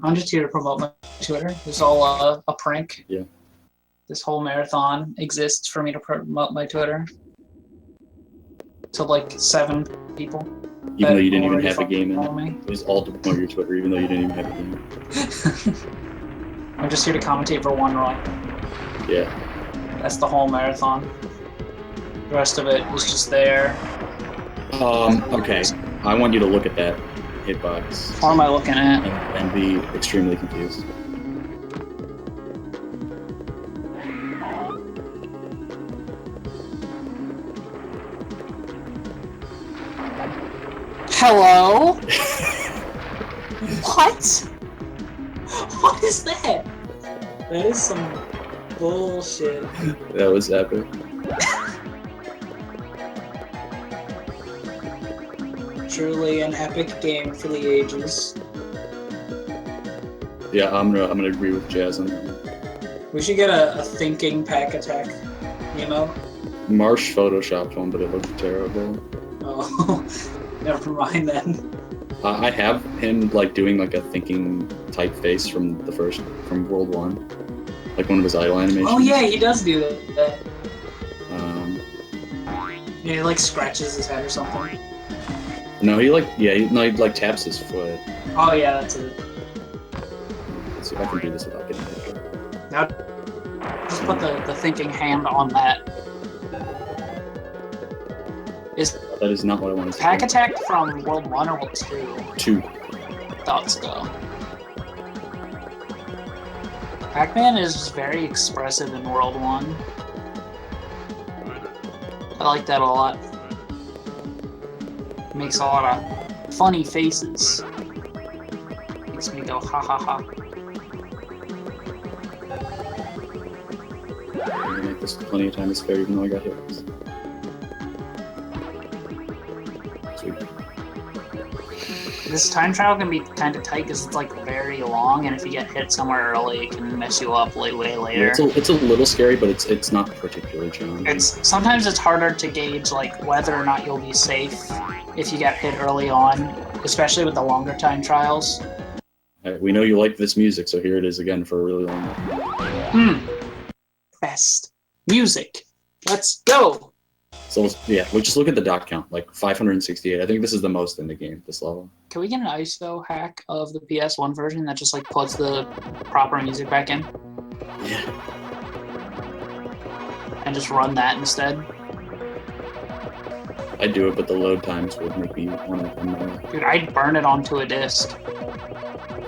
Speaker 2: I'm just here to promote my Twitter. It's all a prank.
Speaker 1: Yeah.
Speaker 2: This whole marathon exists for me to promote my Twitter to like 7 people.
Speaker 1: Even though you didn't even
Speaker 2: already
Speaker 1: have a game in
Speaker 2: follow
Speaker 1: it.
Speaker 2: me.
Speaker 1: It was all to promote your Twitter, even though you didn't even have a game.
Speaker 2: I'm just here to commentate for one run.
Speaker 1: Yeah.
Speaker 2: That's the whole marathon. The rest of it is just there.
Speaker 1: Okay. I want you to look at that hitbox
Speaker 2: What am I looking at?
Speaker 1: and be extremely confused.
Speaker 2: Hello? What? What is that? That is some bullshit.
Speaker 1: That was epic.
Speaker 2: Truly an epic game for the ages.
Speaker 1: Yeah, I'm gonna agree with Jazz on that one.
Speaker 2: We should get a thinking pack attack emo.
Speaker 1: Marsh photoshopped one, but it looked terrible.
Speaker 2: Oh, never mind then.
Speaker 1: I have him like doing like a thinking type face from World 1. Like one of his idle animations.
Speaker 2: Oh yeah, he does do that.
Speaker 1: Um,
Speaker 2: Yeah, he like scratches his head or something.
Speaker 1: no, he taps his foot.
Speaker 2: Oh yeah, that's it.
Speaker 1: Let's see if I can do this without getting hit.
Speaker 2: Now, just put the thinking hand on that. Is
Speaker 1: That is not what I wanted to
Speaker 2: Pack
Speaker 1: do.
Speaker 2: Attack from World 1 or World 2?
Speaker 1: 2.
Speaker 2: Thought so. Pac-Man is very expressive in World 1. I like that a lot. Makes a lot of funny faces. Makes me go ha ha ha.
Speaker 1: I'm gonna make this plenty of time to spare even though I got hit. Sweet.
Speaker 2: This time trial can be kind of tight because it's like very long, and if you get hit somewhere early, it can mess you up way later.
Speaker 1: Yeah, it's a little scary, but it's not particularly challenging.
Speaker 2: Sometimes it's harder to gauge like whether or not you'll be safe if you get hit early on, especially with the longer time trials.
Speaker 1: We know you like this music, so here it is again for a really long time.
Speaker 2: Best music. Let's go.
Speaker 1: So yeah, we'll just look at the dot count, like 568. I think this is the most in the game, this level.
Speaker 2: Can we get an ISO hack of the PS1 version that just like puts the proper music back in?
Speaker 1: Yeah.
Speaker 2: And just run that instead?
Speaker 1: I'd do it, but the load times would make me want to more.
Speaker 2: Dude, I'd burn it onto a disc.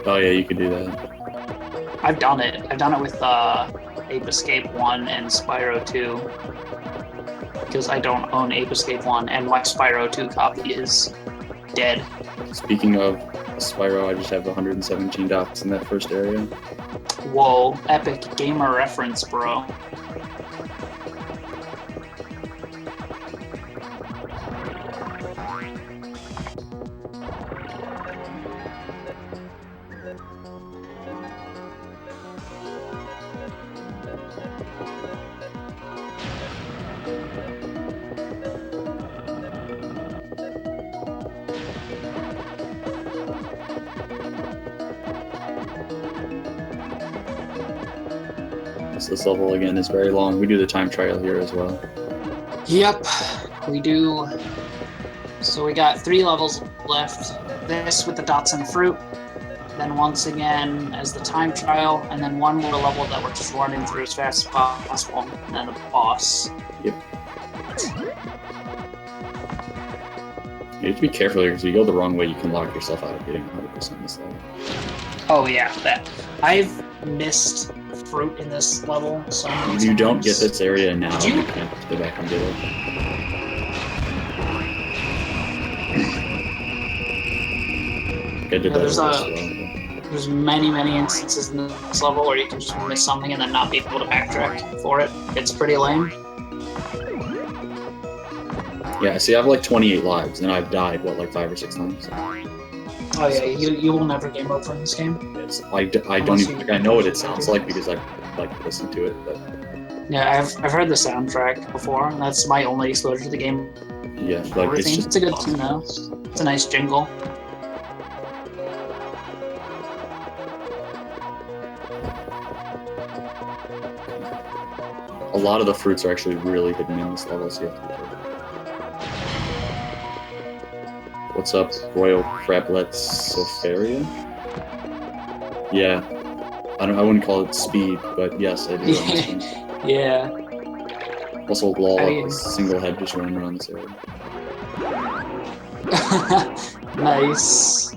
Speaker 1: Oh yeah, you could do that.
Speaker 2: I've done it. I've done it with Ape Escape 1 and Spyro 2. Because I don't own Ape Escape 1, and my Spyro 2 copy is dead.
Speaker 1: Speaking of Spyro, I just have 117 dots in that first area.
Speaker 2: Whoa, epic gamer reference, bro.
Speaker 1: So this level again is very long. We do the time trial here as well.
Speaker 2: Yep, we do. So we got 3 levels left. This with the dots and fruit. Then once again as the time trial, and then one more level that we're just running through as fast as possible, and then the boss.
Speaker 1: Yep. You have to be careful here because if you go the wrong way, you can lock yourself out of getting 100% this level.
Speaker 2: Oh yeah, that. I've missed fruit in this level so many
Speaker 1: If you don't
Speaker 2: times.
Speaker 1: get this area now,
Speaker 2: Did you?
Speaker 1: you can't go back and get it. I did
Speaker 2: Yeah,
Speaker 1: that
Speaker 2: there's
Speaker 1: as
Speaker 2: a-
Speaker 1: well.
Speaker 2: There's many instances in this level where you can just miss something and then not be able to backtrack for it. It's pretty lame.
Speaker 1: Yeah, see, I have like 28 lives, and I've died, what, like 5 or 6 times?
Speaker 2: Oh yeah, you will never game over in this game.
Speaker 1: It's, I don't even think I know what it sounds like because I like listen to it, but
Speaker 2: Yeah, I've heard the soundtrack before, and that's my only exposure to the game.
Speaker 1: yeah, like it's just
Speaker 2: It's a good tune though. It's a nice jingle.
Speaker 1: a lot of the fruits are actually really hidden in this level, so you have to be careful. What's up, Royal Crablet Sofaria? Yeah, I wouldn't call it speed, but yes, I do. On this one.
Speaker 2: Yeah.
Speaker 1: Also, lol,
Speaker 2: I mean-
Speaker 1: a single head just running around this area.
Speaker 2: Nice.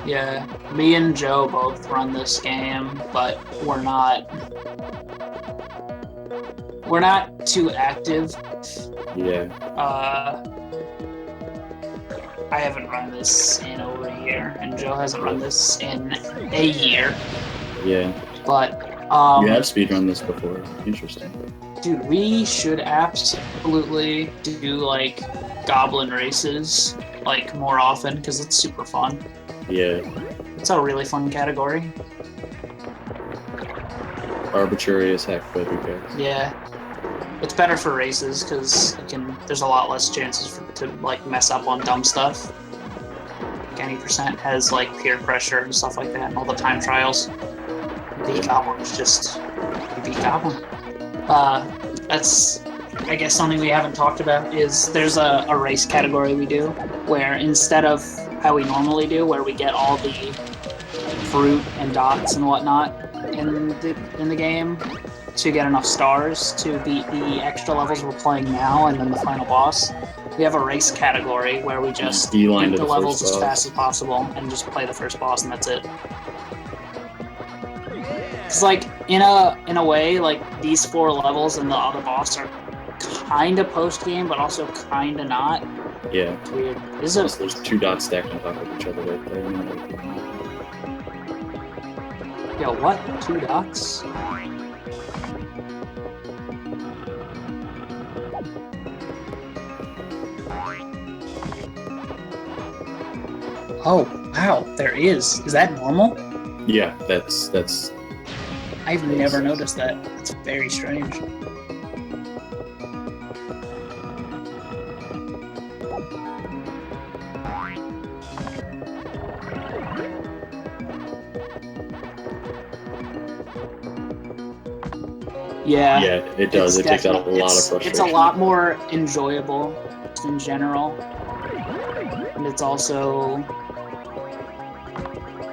Speaker 2: Yeah, me and Joe both run this game, but we're not too active.
Speaker 1: Yeah,
Speaker 2: I haven't run this in over a year, and Joe hasn't run this in a year.
Speaker 1: yeah.
Speaker 2: But
Speaker 1: You have speedrun this before. Interesting.
Speaker 2: dude, we should absolutely do like goblin races like more often because it's super fun.
Speaker 1: Yeah.
Speaker 2: It's a really fun category.
Speaker 1: Arbitrary as heck, but who cares?
Speaker 2: Yeah, it's better for races because there's a lot less chances to like mess up on dumb stuff. Like any percent has like peer pressure and stuff like that, and all the time trials. Beat Goblin's just you beat Goblin. That's I guess something we haven't talked about is there's a race category we do where instead of how we normally do, where we get all the fruit and dots and whatnot in the game to get enough stars to beat the extra levels we're playing now and then the final boss. We have a race category where we just
Speaker 1: Beeline
Speaker 2: beat
Speaker 1: to
Speaker 2: the
Speaker 1: the
Speaker 2: levels
Speaker 1: first
Speaker 2: as
Speaker 1: boss.
Speaker 2: fast as possible and just play the first boss and that's it. It's like in a way, like these 4 levels and the other boss are kind of post game, but also kind of not.
Speaker 1: Yeah.
Speaker 2: It's weird.
Speaker 1: Plus, there's 2 dots stacked on top of each other right there.
Speaker 2: Yo, what? 2 dots? Oh, wow, there is. Is that normal?
Speaker 1: Yeah, that's
Speaker 2: I've never noticed that. It's very strange. Yeah.
Speaker 1: yeah, it does. It takes out a lot of frustration.
Speaker 2: It's a lot more enjoyable in general, and it's also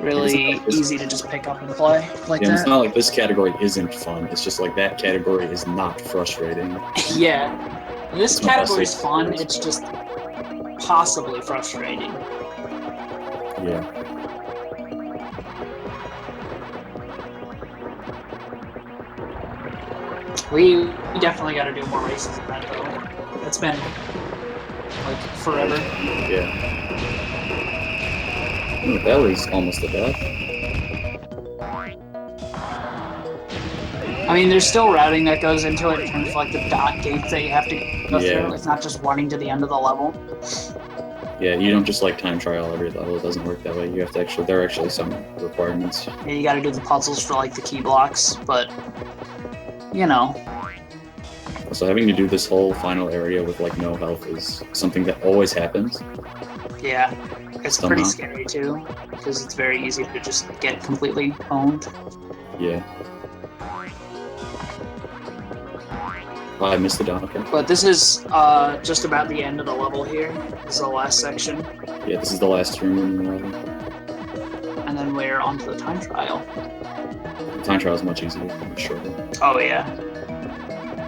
Speaker 2: really
Speaker 1: It's-
Speaker 2: easy to just pick up and play like
Speaker 1: Yeah, it's
Speaker 2: that.
Speaker 1: not like this category isn't fun. It's just like that category is not frustrating.
Speaker 2: Yeah, this
Speaker 1: It's not
Speaker 2: category is
Speaker 1: best
Speaker 2: fun.
Speaker 1: ways.
Speaker 2: It's just possibly frustrating.
Speaker 1: Yeah.
Speaker 2: We definitely got to do more races than that though. It's been like forever.
Speaker 1: Yeah. Ooh, that was almost a death.
Speaker 2: I mean, there's still routing that goes into it in terms of like the dot gates that you have to go
Speaker 1: Yeah.
Speaker 2: through. It's not just running to the end of the level.
Speaker 1: Yeah, you don't just like time trial every level. It doesn't work that way. You have to actually. There are actually some requirements.
Speaker 2: Yeah, you got to do the puzzles for like the key blocks, but you know,
Speaker 1: So having to do this whole final area with like no health is something that always happens.
Speaker 2: Yeah, it's pretty
Speaker 1: Somehow.
Speaker 2: scary too, because it's very easy to just get completely owned.
Speaker 1: Yeah. Oh, I missed the down. Okay.
Speaker 2: But this is just about the end of the level here. This is the last section,
Speaker 1: Yeah, this is the last room in the level.
Speaker 2: and then we're on to the time trial.
Speaker 1: The time trial is much easier, much shorter.
Speaker 2: Oh yeah.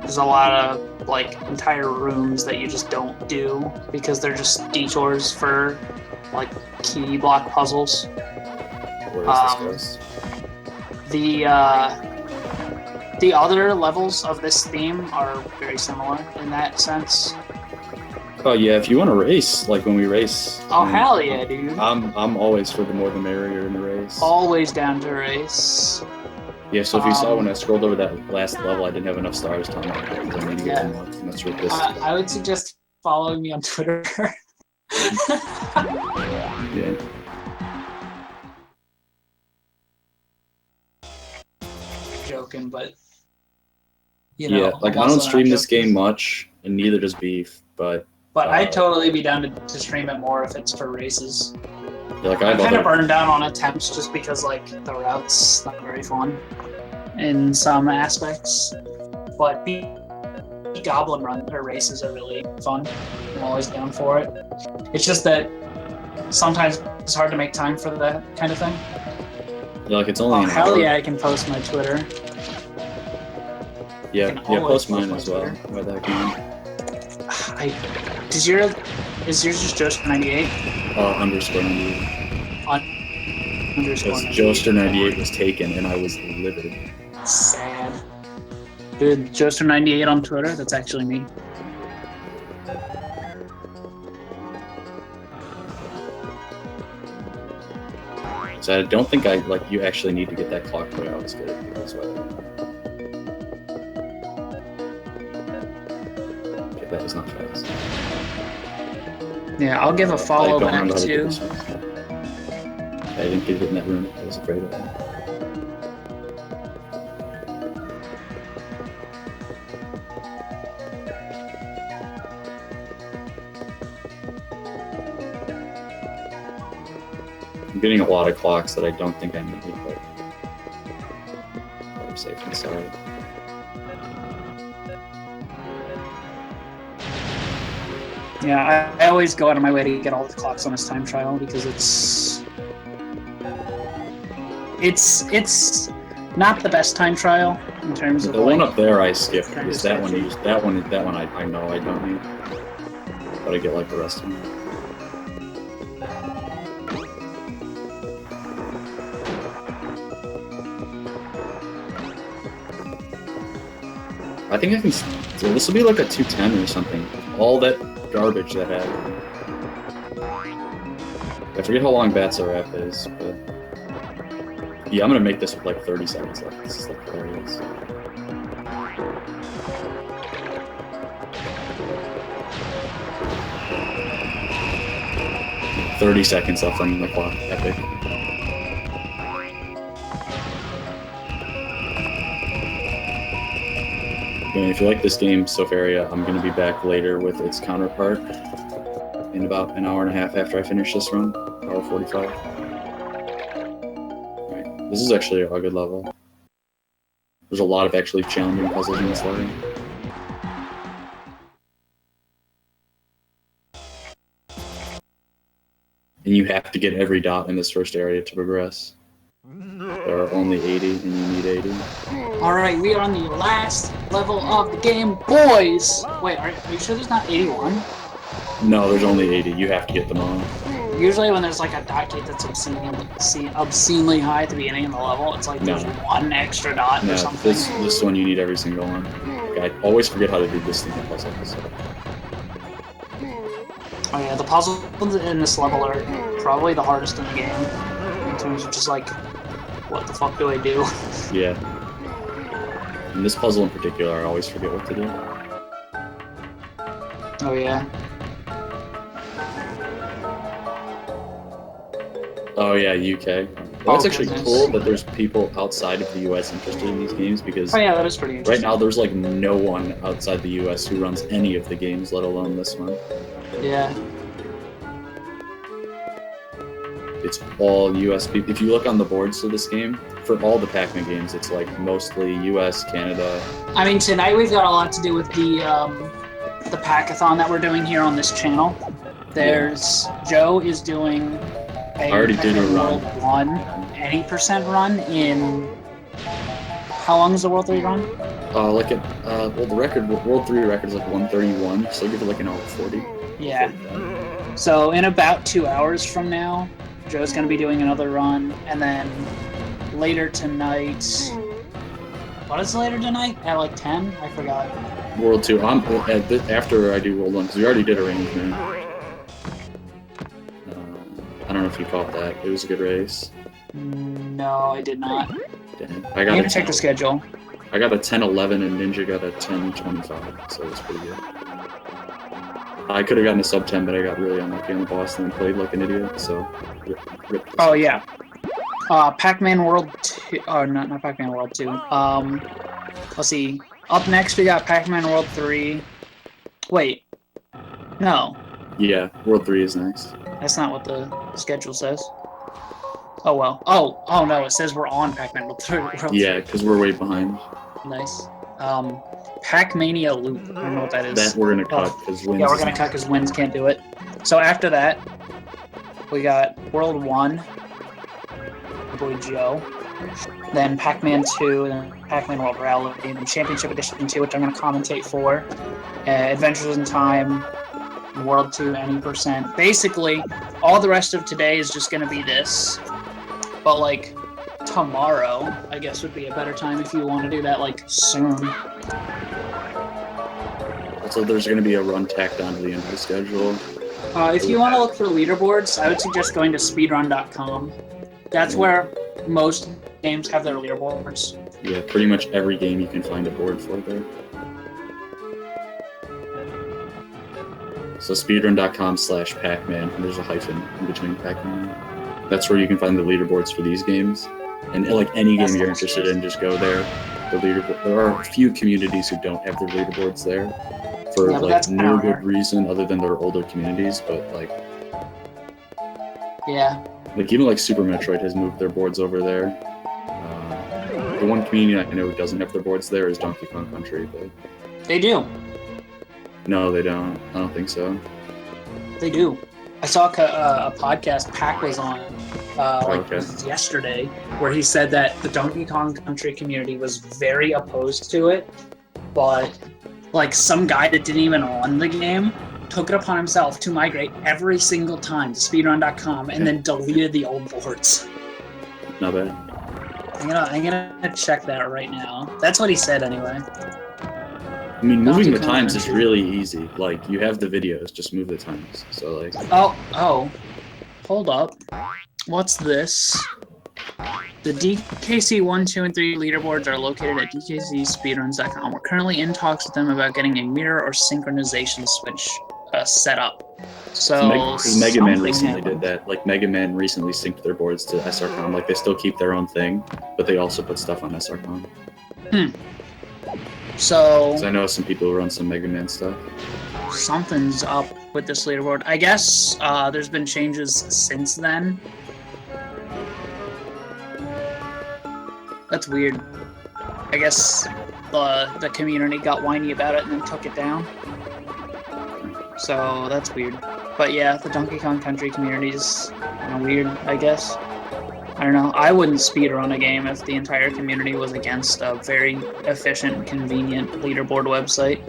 Speaker 2: There's a lot of like entire rooms that you just don't do because they're just detours for like key block puzzles.
Speaker 1: Where is this
Speaker 2: The other levels of this theme are very similar in that sense.
Speaker 1: Oh yeah, if you want to race, like when we race.
Speaker 2: Oh hell yeah, dude!
Speaker 1: I'm always for the more the merrier in the race.
Speaker 2: Always down to race.
Speaker 1: Yeah, so if you saw when I scrolled over that last level, I didn't have enough stars to unlock it because I need to get more. And that's what this.
Speaker 2: I would suggest following me on Twitter.
Speaker 1: Yeah.
Speaker 2: Joking, but you know.
Speaker 1: Yeah, like I don't stream this game much, and neither does Beef, but.
Speaker 2: But I'd totally be down to stream it more if it's for races.
Speaker 1: Yeah, like
Speaker 2: I'm kind of burned down on attempts just because like the route's not very fun in some aspects. But Goblin run or races are really fun. I'm always down for it. It's just that sometimes it's hard to make time for that kind of thing.
Speaker 1: Yeah, like it's only.
Speaker 2: Oh hell yeah! I can post my Twitter.
Speaker 1: Yeah, post mine as well. By that game.
Speaker 2: Is yours just Joester98?
Speaker 1: Underscore 98.
Speaker 2: Underscore 98.
Speaker 1: Joester98 was taken, and I was livid.
Speaker 2: Sad. Dude, Joester98 on Twitter? That's actually me.
Speaker 1: So I don't think you actually need to get that clock put out as good. That's why. Okay, that was not fast.
Speaker 2: Yeah, I'll give a follow back too.
Speaker 1: I didn't get it in that room. I was afraid of it. I'm getting a lot of clocks that I don't think I need, but I'm safe and sorry.
Speaker 2: Yeah, I always go out of my way to get all the clocks on this time trial because it's not the best time trial in terms of
Speaker 1: the one up there I skipped because that one I know I don't need, but I get like the rest of them. I think I can. So this will be like a 210 or something. All that garbage that happened. I forget how long Bats Are Rap is, but yeah, I'm gonna make this with like 30 seconds left. This is like hilarious. "30 seconds left on the clock. Epic." And if you like this game, Sofaria, I'm going to be back later with its counterpart in about an hour and a half after I finish this run, hour 45. Right. This is actually a good level. There's a lot of actually challenging puzzles in this level. And you have to get every dot in this first area to progress. There are only 80, and you need 80.
Speaker 2: Alright, we are on the last level of the game, boys! Wait, are you sure there's not 81?
Speaker 1: No, there's only 80. You have to get them all.
Speaker 2: Usually when there's like a dot gate that's obscenely high at the beginning of the level, it's like there's one extra dot or something.
Speaker 1: This one you need every single one. I always forget how to do this thing in puzzle.
Speaker 2: Oh yeah, the puzzles in this level are probably the hardest in the game. In terms of just like, what the fuck do I do?
Speaker 1: Yeah. In this puzzle in particular, I always forget what to do.
Speaker 2: Oh yeah.
Speaker 1: Oh yeah, UK. Well, it's actually cool that there's people outside of the US interested in these games because
Speaker 2: yeah, that is pretty interesting.
Speaker 1: Right now there's like no one outside the US who runs any of the games, let alone this one.
Speaker 2: Yeah.
Speaker 1: it's all US people. If you look on the boards for this game, for all the Pac-Man games, it's like mostly US, Canada.
Speaker 2: I mean, tonight we've got a lot to do with the Pac-A-Thon that we're doing here on this channel. There's Joe is doing
Speaker 1: I already did a
Speaker 2: World
Speaker 1: run.
Speaker 2: 1 80% run in. How long is the World 3 run?
Speaker 1: Well, the record, World 3 record is like 131, so give it like an hour 40.
Speaker 2: Yeah. So in about 2 hours from now, Joe's going to be doing another run, and then later tonight... What is later tonight? At like 10? I forgot.
Speaker 1: World 2, after I do World 1, because we already did Arrangement. I don't know if you caught that. It was a good race.
Speaker 2: No, I did not.
Speaker 1: Damn.
Speaker 2: I got to check the schedule.
Speaker 1: I got a 10:11 and Ninja got a 10:25, so it was pretty good. I could have gotten a sub 10, but I got really unlucky on the Boston and played like an idiot, so...
Speaker 2: Oh, yeah. Pac-Man World 2... Oh, not Pac-Man World 2. Let's see. Up next, we got Pac-Man World 3. Wait. No.
Speaker 1: Yeah, World 3 is next.
Speaker 2: That's not what the schedule says. Oh, well. Oh no, it says we're on Pac-Man World 3.
Speaker 1: Yeah, because we're way behind.
Speaker 2: Nice. Pac-Mania Loop. I don't know what that is.
Speaker 1: That we're going to cut, because Wins...
Speaker 2: Yeah, we're going to cut because Wins can't do it. So after that, we got World 1. My boy Joe. Then Pac-Man 2, then Pac-Man World Rally, and then Championship Edition 2, which I'm going to commentate for. Adventures in Time, World 2, any percent. Basically, all the rest of today is just going to be this. But, like, tomorrow, I guess, would be a better time if you want to do that, like, soon.
Speaker 1: Also, there's going to be a run tacked onto the end of the schedule.
Speaker 2: If you want to look for leaderboards, I would suggest going to speedrun.com. That's where most games have their leaderboards.
Speaker 1: Yeah, pretty much every game you can find a board for there. So speedrun.com/Pac-Man, and there's a hyphen in between Pac-Man. That's where you can find the leaderboards for these games. And like any game you're interested in, just go there. The leaderboard. There are a few communities who don't have their leaderboards there for like no good reason other than they're older communities, but like
Speaker 2: yeah.
Speaker 1: Like even like Super Metroid has moved their boards over there. The one community I know who doesn't have their boards there is Donkey Kong Country, but
Speaker 2: They do.
Speaker 1: no, they don't. I don't think so.
Speaker 2: They do. I saw a podcast Pac was on yesterday, where he said that the Donkey Kong Country community was very opposed to it, but like some guy that didn't even run the game took it upon himself to migrate every single time to speedrun.com and then deleted the old boards.
Speaker 1: Not bad.
Speaker 2: I'm gonna check that right now. That's what he said anyway.
Speaker 1: I mean, moving the times is really easy. Like, you have the videos, just move the times. So, like...
Speaker 2: Oh, hold up. What's this? The DKC 1, 2, and 3 leaderboards are located at dkcspeedruns.com. We're currently in talks with them about getting a mirror or synchronization switch set up. So,
Speaker 1: Mega Man recently did that. Like, Mega Man recently synced their boards to SRCom. Like, they still keep their own thing, but they also put stuff on SRCom.
Speaker 2: So...
Speaker 1: I know some people who run some Mega Man stuff.
Speaker 2: Something's up with this leaderboard. I guess there's been changes since then. That's weird. I guess the community got whiny about it and then took it down. So that's weird. But yeah, the Donkey Kong Country community is kind of weird, I guess. I don't know. I wouldn't speedrun a game if the entire community was against a very efficient, convenient leaderboard website.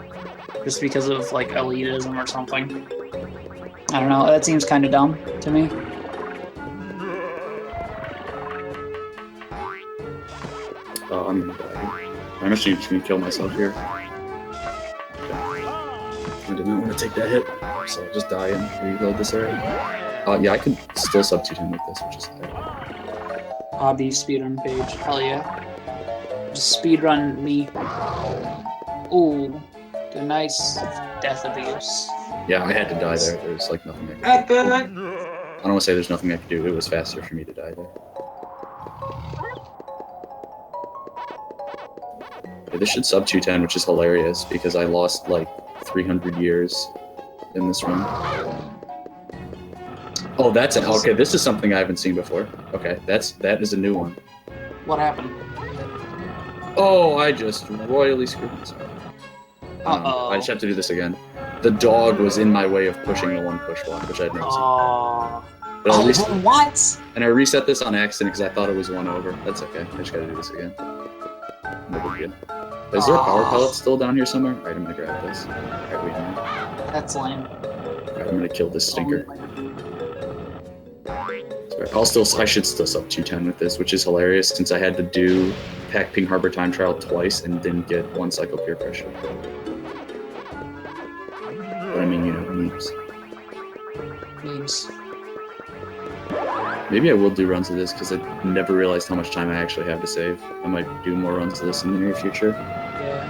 Speaker 2: Just because of, like, elitism or something. I don't know. That seems kind of dumb to me.
Speaker 1: Oh, I'm gonna die. I'm actually just gonna kill myself here. I did not want to take that hit, so I'll just die and reload this area. Yeah, I could still substitute him with this, which is
Speaker 2: Hobby speedrun page. Hell yeah. Just speedrun me. Ooh. The nice death abuse.
Speaker 1: Yeah, I had to die there. There's like nothing I could do. I don't want to say there's nothing I could do. It was faster for me to die there. Yeah, this should sub 210, which is hilarious because I lost like 300 years in this run. Oh, that's it. Okay, this is something I haven't seen before. Okay, that is a new one.
Speaker 2: What happened?
Speaker 1: Oh, I just royally screwed myself.
Speaker 2: Uh-oh.
Speaker 1: I just have to do this again. The dog was in my way of pushing the one push block, which I'd never seen.
Speaker 2: Oh.
Speaker 1: But I'll reset,
Speaker 2: What?
Speaker 1: and I reset this on accident because I thought it was one over. That's okay. I just gotta do this again. No big deal. Is there a power pellet still down here somewhere? Alright, I'm gonna grab this. Alright, wait a minute.
Speaker 2: That's lame.
Speaker 1: Alright, I'm gonna kill this stinker. Sorry, I should still sub 210 with this, which is hilarious since I had to do Pac-Ping Harbor time trial twice and didn't get one cycle peer pressure. But I mean, you know, memes.
Speaker 2: Memes.
Speaker 1: Maybe I will do runs of this because I never realized how much time I actually have to save. I might do more runs of this in the near future.
Speaker 2: Yeah.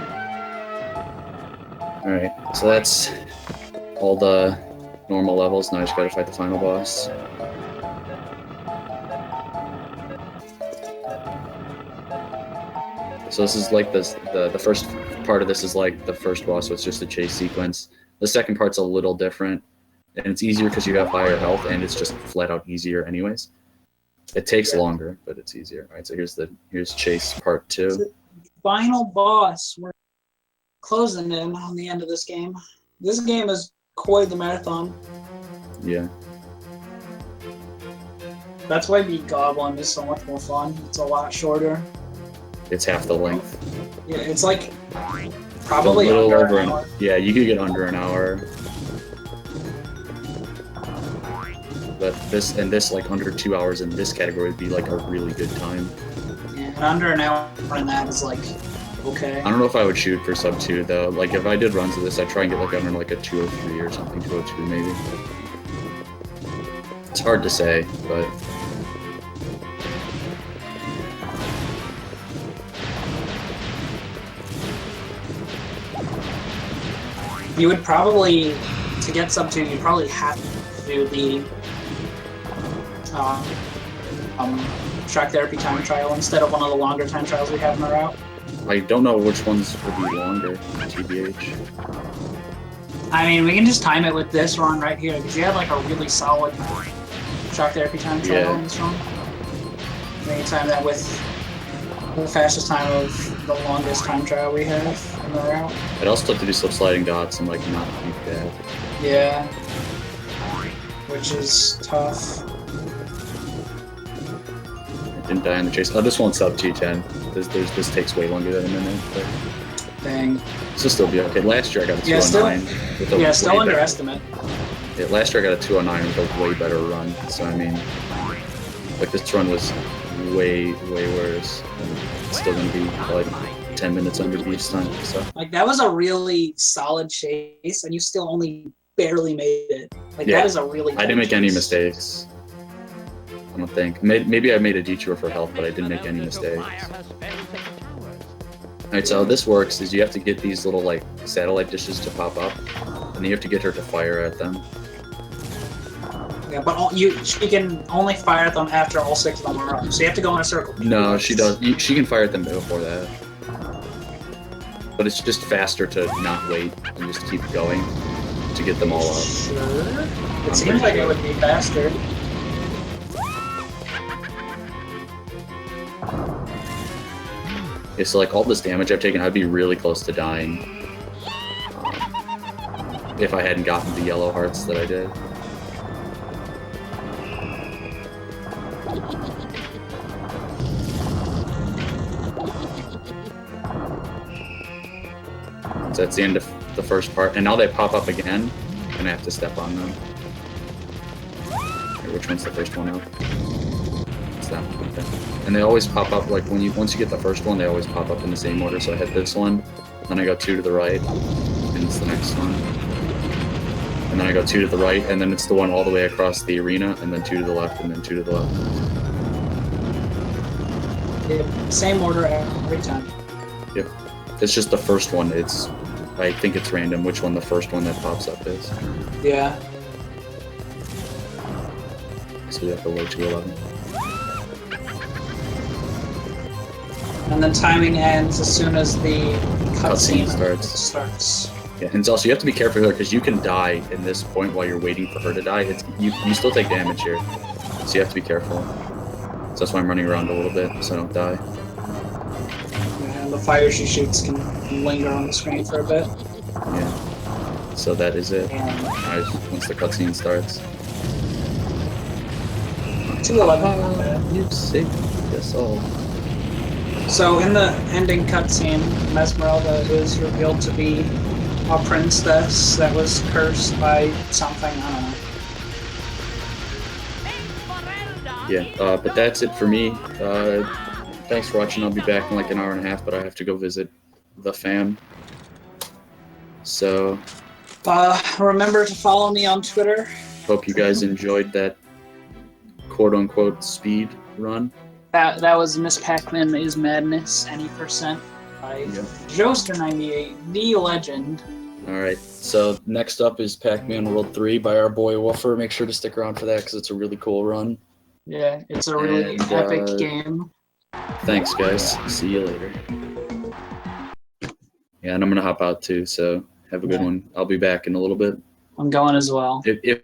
Speaker 1: Alright, so that's all the normal levels. Now I just gotta fight the final boss. So this is like the first part of this is like the first boss, so it's just a chase sequence. The second part's a little different, and it's easier because you have higher health, and it's just flat out easier anyways. It takes longer, but it's easier. All right, so here's chase part 2.
Speaker 2: Final boss. We're closing in on the end of this game. This game is quite the marathon.
Speaker 1: Yeah.
Speaker 2: That's why Beat Goblin is so much more fun. It's a lot shorter.
Speaker 1: It's half the length.
Speaker 2: Yeah, it's like probably
Speaker 1: a little
Speaker 2: under
Speaker 1: over
Speaker 2: an hour.
Speaker 1: Yeah, you could get under an hour. But this like under 2 hours in this category would be like a really good time.
Speaker 2: Yeah, and under an hour in that is like okay.
Speaker 1: I don't know if I would shoot for sub 2 though. Like if I did runs of this, I'd try and get like under like a 203 or something, 202 maybe. It's hard to say, but
Speaker 2: you would probably, to get sub 2, you'd probably have to do the shock therapy time trial instead of one of the longer time trials we have in the route.
Speaker 1: I don't know which ones would be longer, TBH.
Speaker 2: I mean, we can just time it with this run right here, because you had like a really solid shock therapy time trial in this run. We can time that with the fastest time of the longest time trial we have in the route.
Speaker 1: I'd also have to do slip sliding dots and like not be bad.
Speaker 2: Yeah. Which is tough.
Speaker 1: I didn't die in the chase. Oh, this one's sub 210. This takes way longer than a minute, but
Speaker 2: Dang.
Speaker 1: this will still be okay. Last year I got a 209.
Speaker 2: Still underestimate.
Speaker 1: Yeah, last year I got a 209 with a way better run. So I mean, like this run was way worse. And it's still gonna be like 10 minutes under each time. So
Speaker 2: Like that was a really solid chase, and you still only barely made it. Like
Speaker 1: Yeah.
Speaker 2: that is a really.
Speaker 1: I didn't make any
Speaker 2: chase.
Speaker 1: mistakes. I don't think. Maybe I made a detour for health, but I didn't make any mistakes. Alright, so how this works is you have to get these little like satellite dishes to pop up, and then you have to get her to fire at them.
Speaker 2: Yeah, but she can only fire at them after all 6 of them are up. So you have to go in a circle.
Speaker 1: No, she does. She can fire at them before that. But it's just faster to not wait and just keep going to get them all up.
Speaker 2: Sure. It
Speaker 1: I'm
Speaker 2: seems
Speaker 1: pretty
Speaker 2: like
Speaker 1: sure.
Speaker 2: it would be faster.
Speaker 1: Okay, so like all this damage I've taken, I'd be really close to dying if I hadn't gotten the yellow hearts that I did. So that's the end of the first part, and now they pop up again, and I have to step on them. Okay, which one's the first one out? It's that one. Okay. And they always pop up like once you get the first one, they always pop up in the same order. So I hit this one, then I go 2 to the right, and it's the next one. And then I go 2 to the right, and then it's the one all the way across the arena, and then 2 to the left, and then 2 to the left.
Speaker 2: Yeah, same order every time.
Speaker 1: Yep. It's just the first one. I think it's random which one the first one that pops up is.
Speaker 2: Yeah.
Speaker 1: So we have to load to 11.
Speaker 2: And then timing ends as soon as the cutscene
Speaker 1: Cutscene starts.
Speaker 2: starts.
Speaker 1: Yeah, and also you have to be careful here because you can die in this point while you're waiting for her to die. You still take damage here, so you have to be careful. So that's why I'm running around a little bit so I don't die.
Speaker 2: And the fire she shoots can linger on the screen for a bit.
Speaker 1: Yeah. So that is it. Once the cutscene starts.
Speaker 2: 211.
Speaker 1: You've saved us all.
Speaker 2: So in the ending cutscene, Mesmeralda is revealed to be a princess that was cursed by something, I don't know.
Speaker 1: Yeah, but that's it for me. Thanks for watching. I'll be back in like an hour and a half, but I have to go visit the fam. So,
Speaker 2: remember to follow me on Twitter.
Speaker 1: hope you guys enjoyed that quote-unquote speed run.
Speaker 2: That was Miss Pac-Man is Madness, any percent, by Joester98, the legend.
Speaker 1: Alright, so next up is Pac-Man World 3 by our boy Woofer. Make sure to stick around for that because it's a really cool run.
Speaker 2: Yeah, it's a really epic game.
Speaker 1: Thanks, guys. See you later. Yeah, and I'm going to hop out too, so have a good one. I'll be back in a little bit.
Speaker 2: I'm going as well.
Speaker 1: If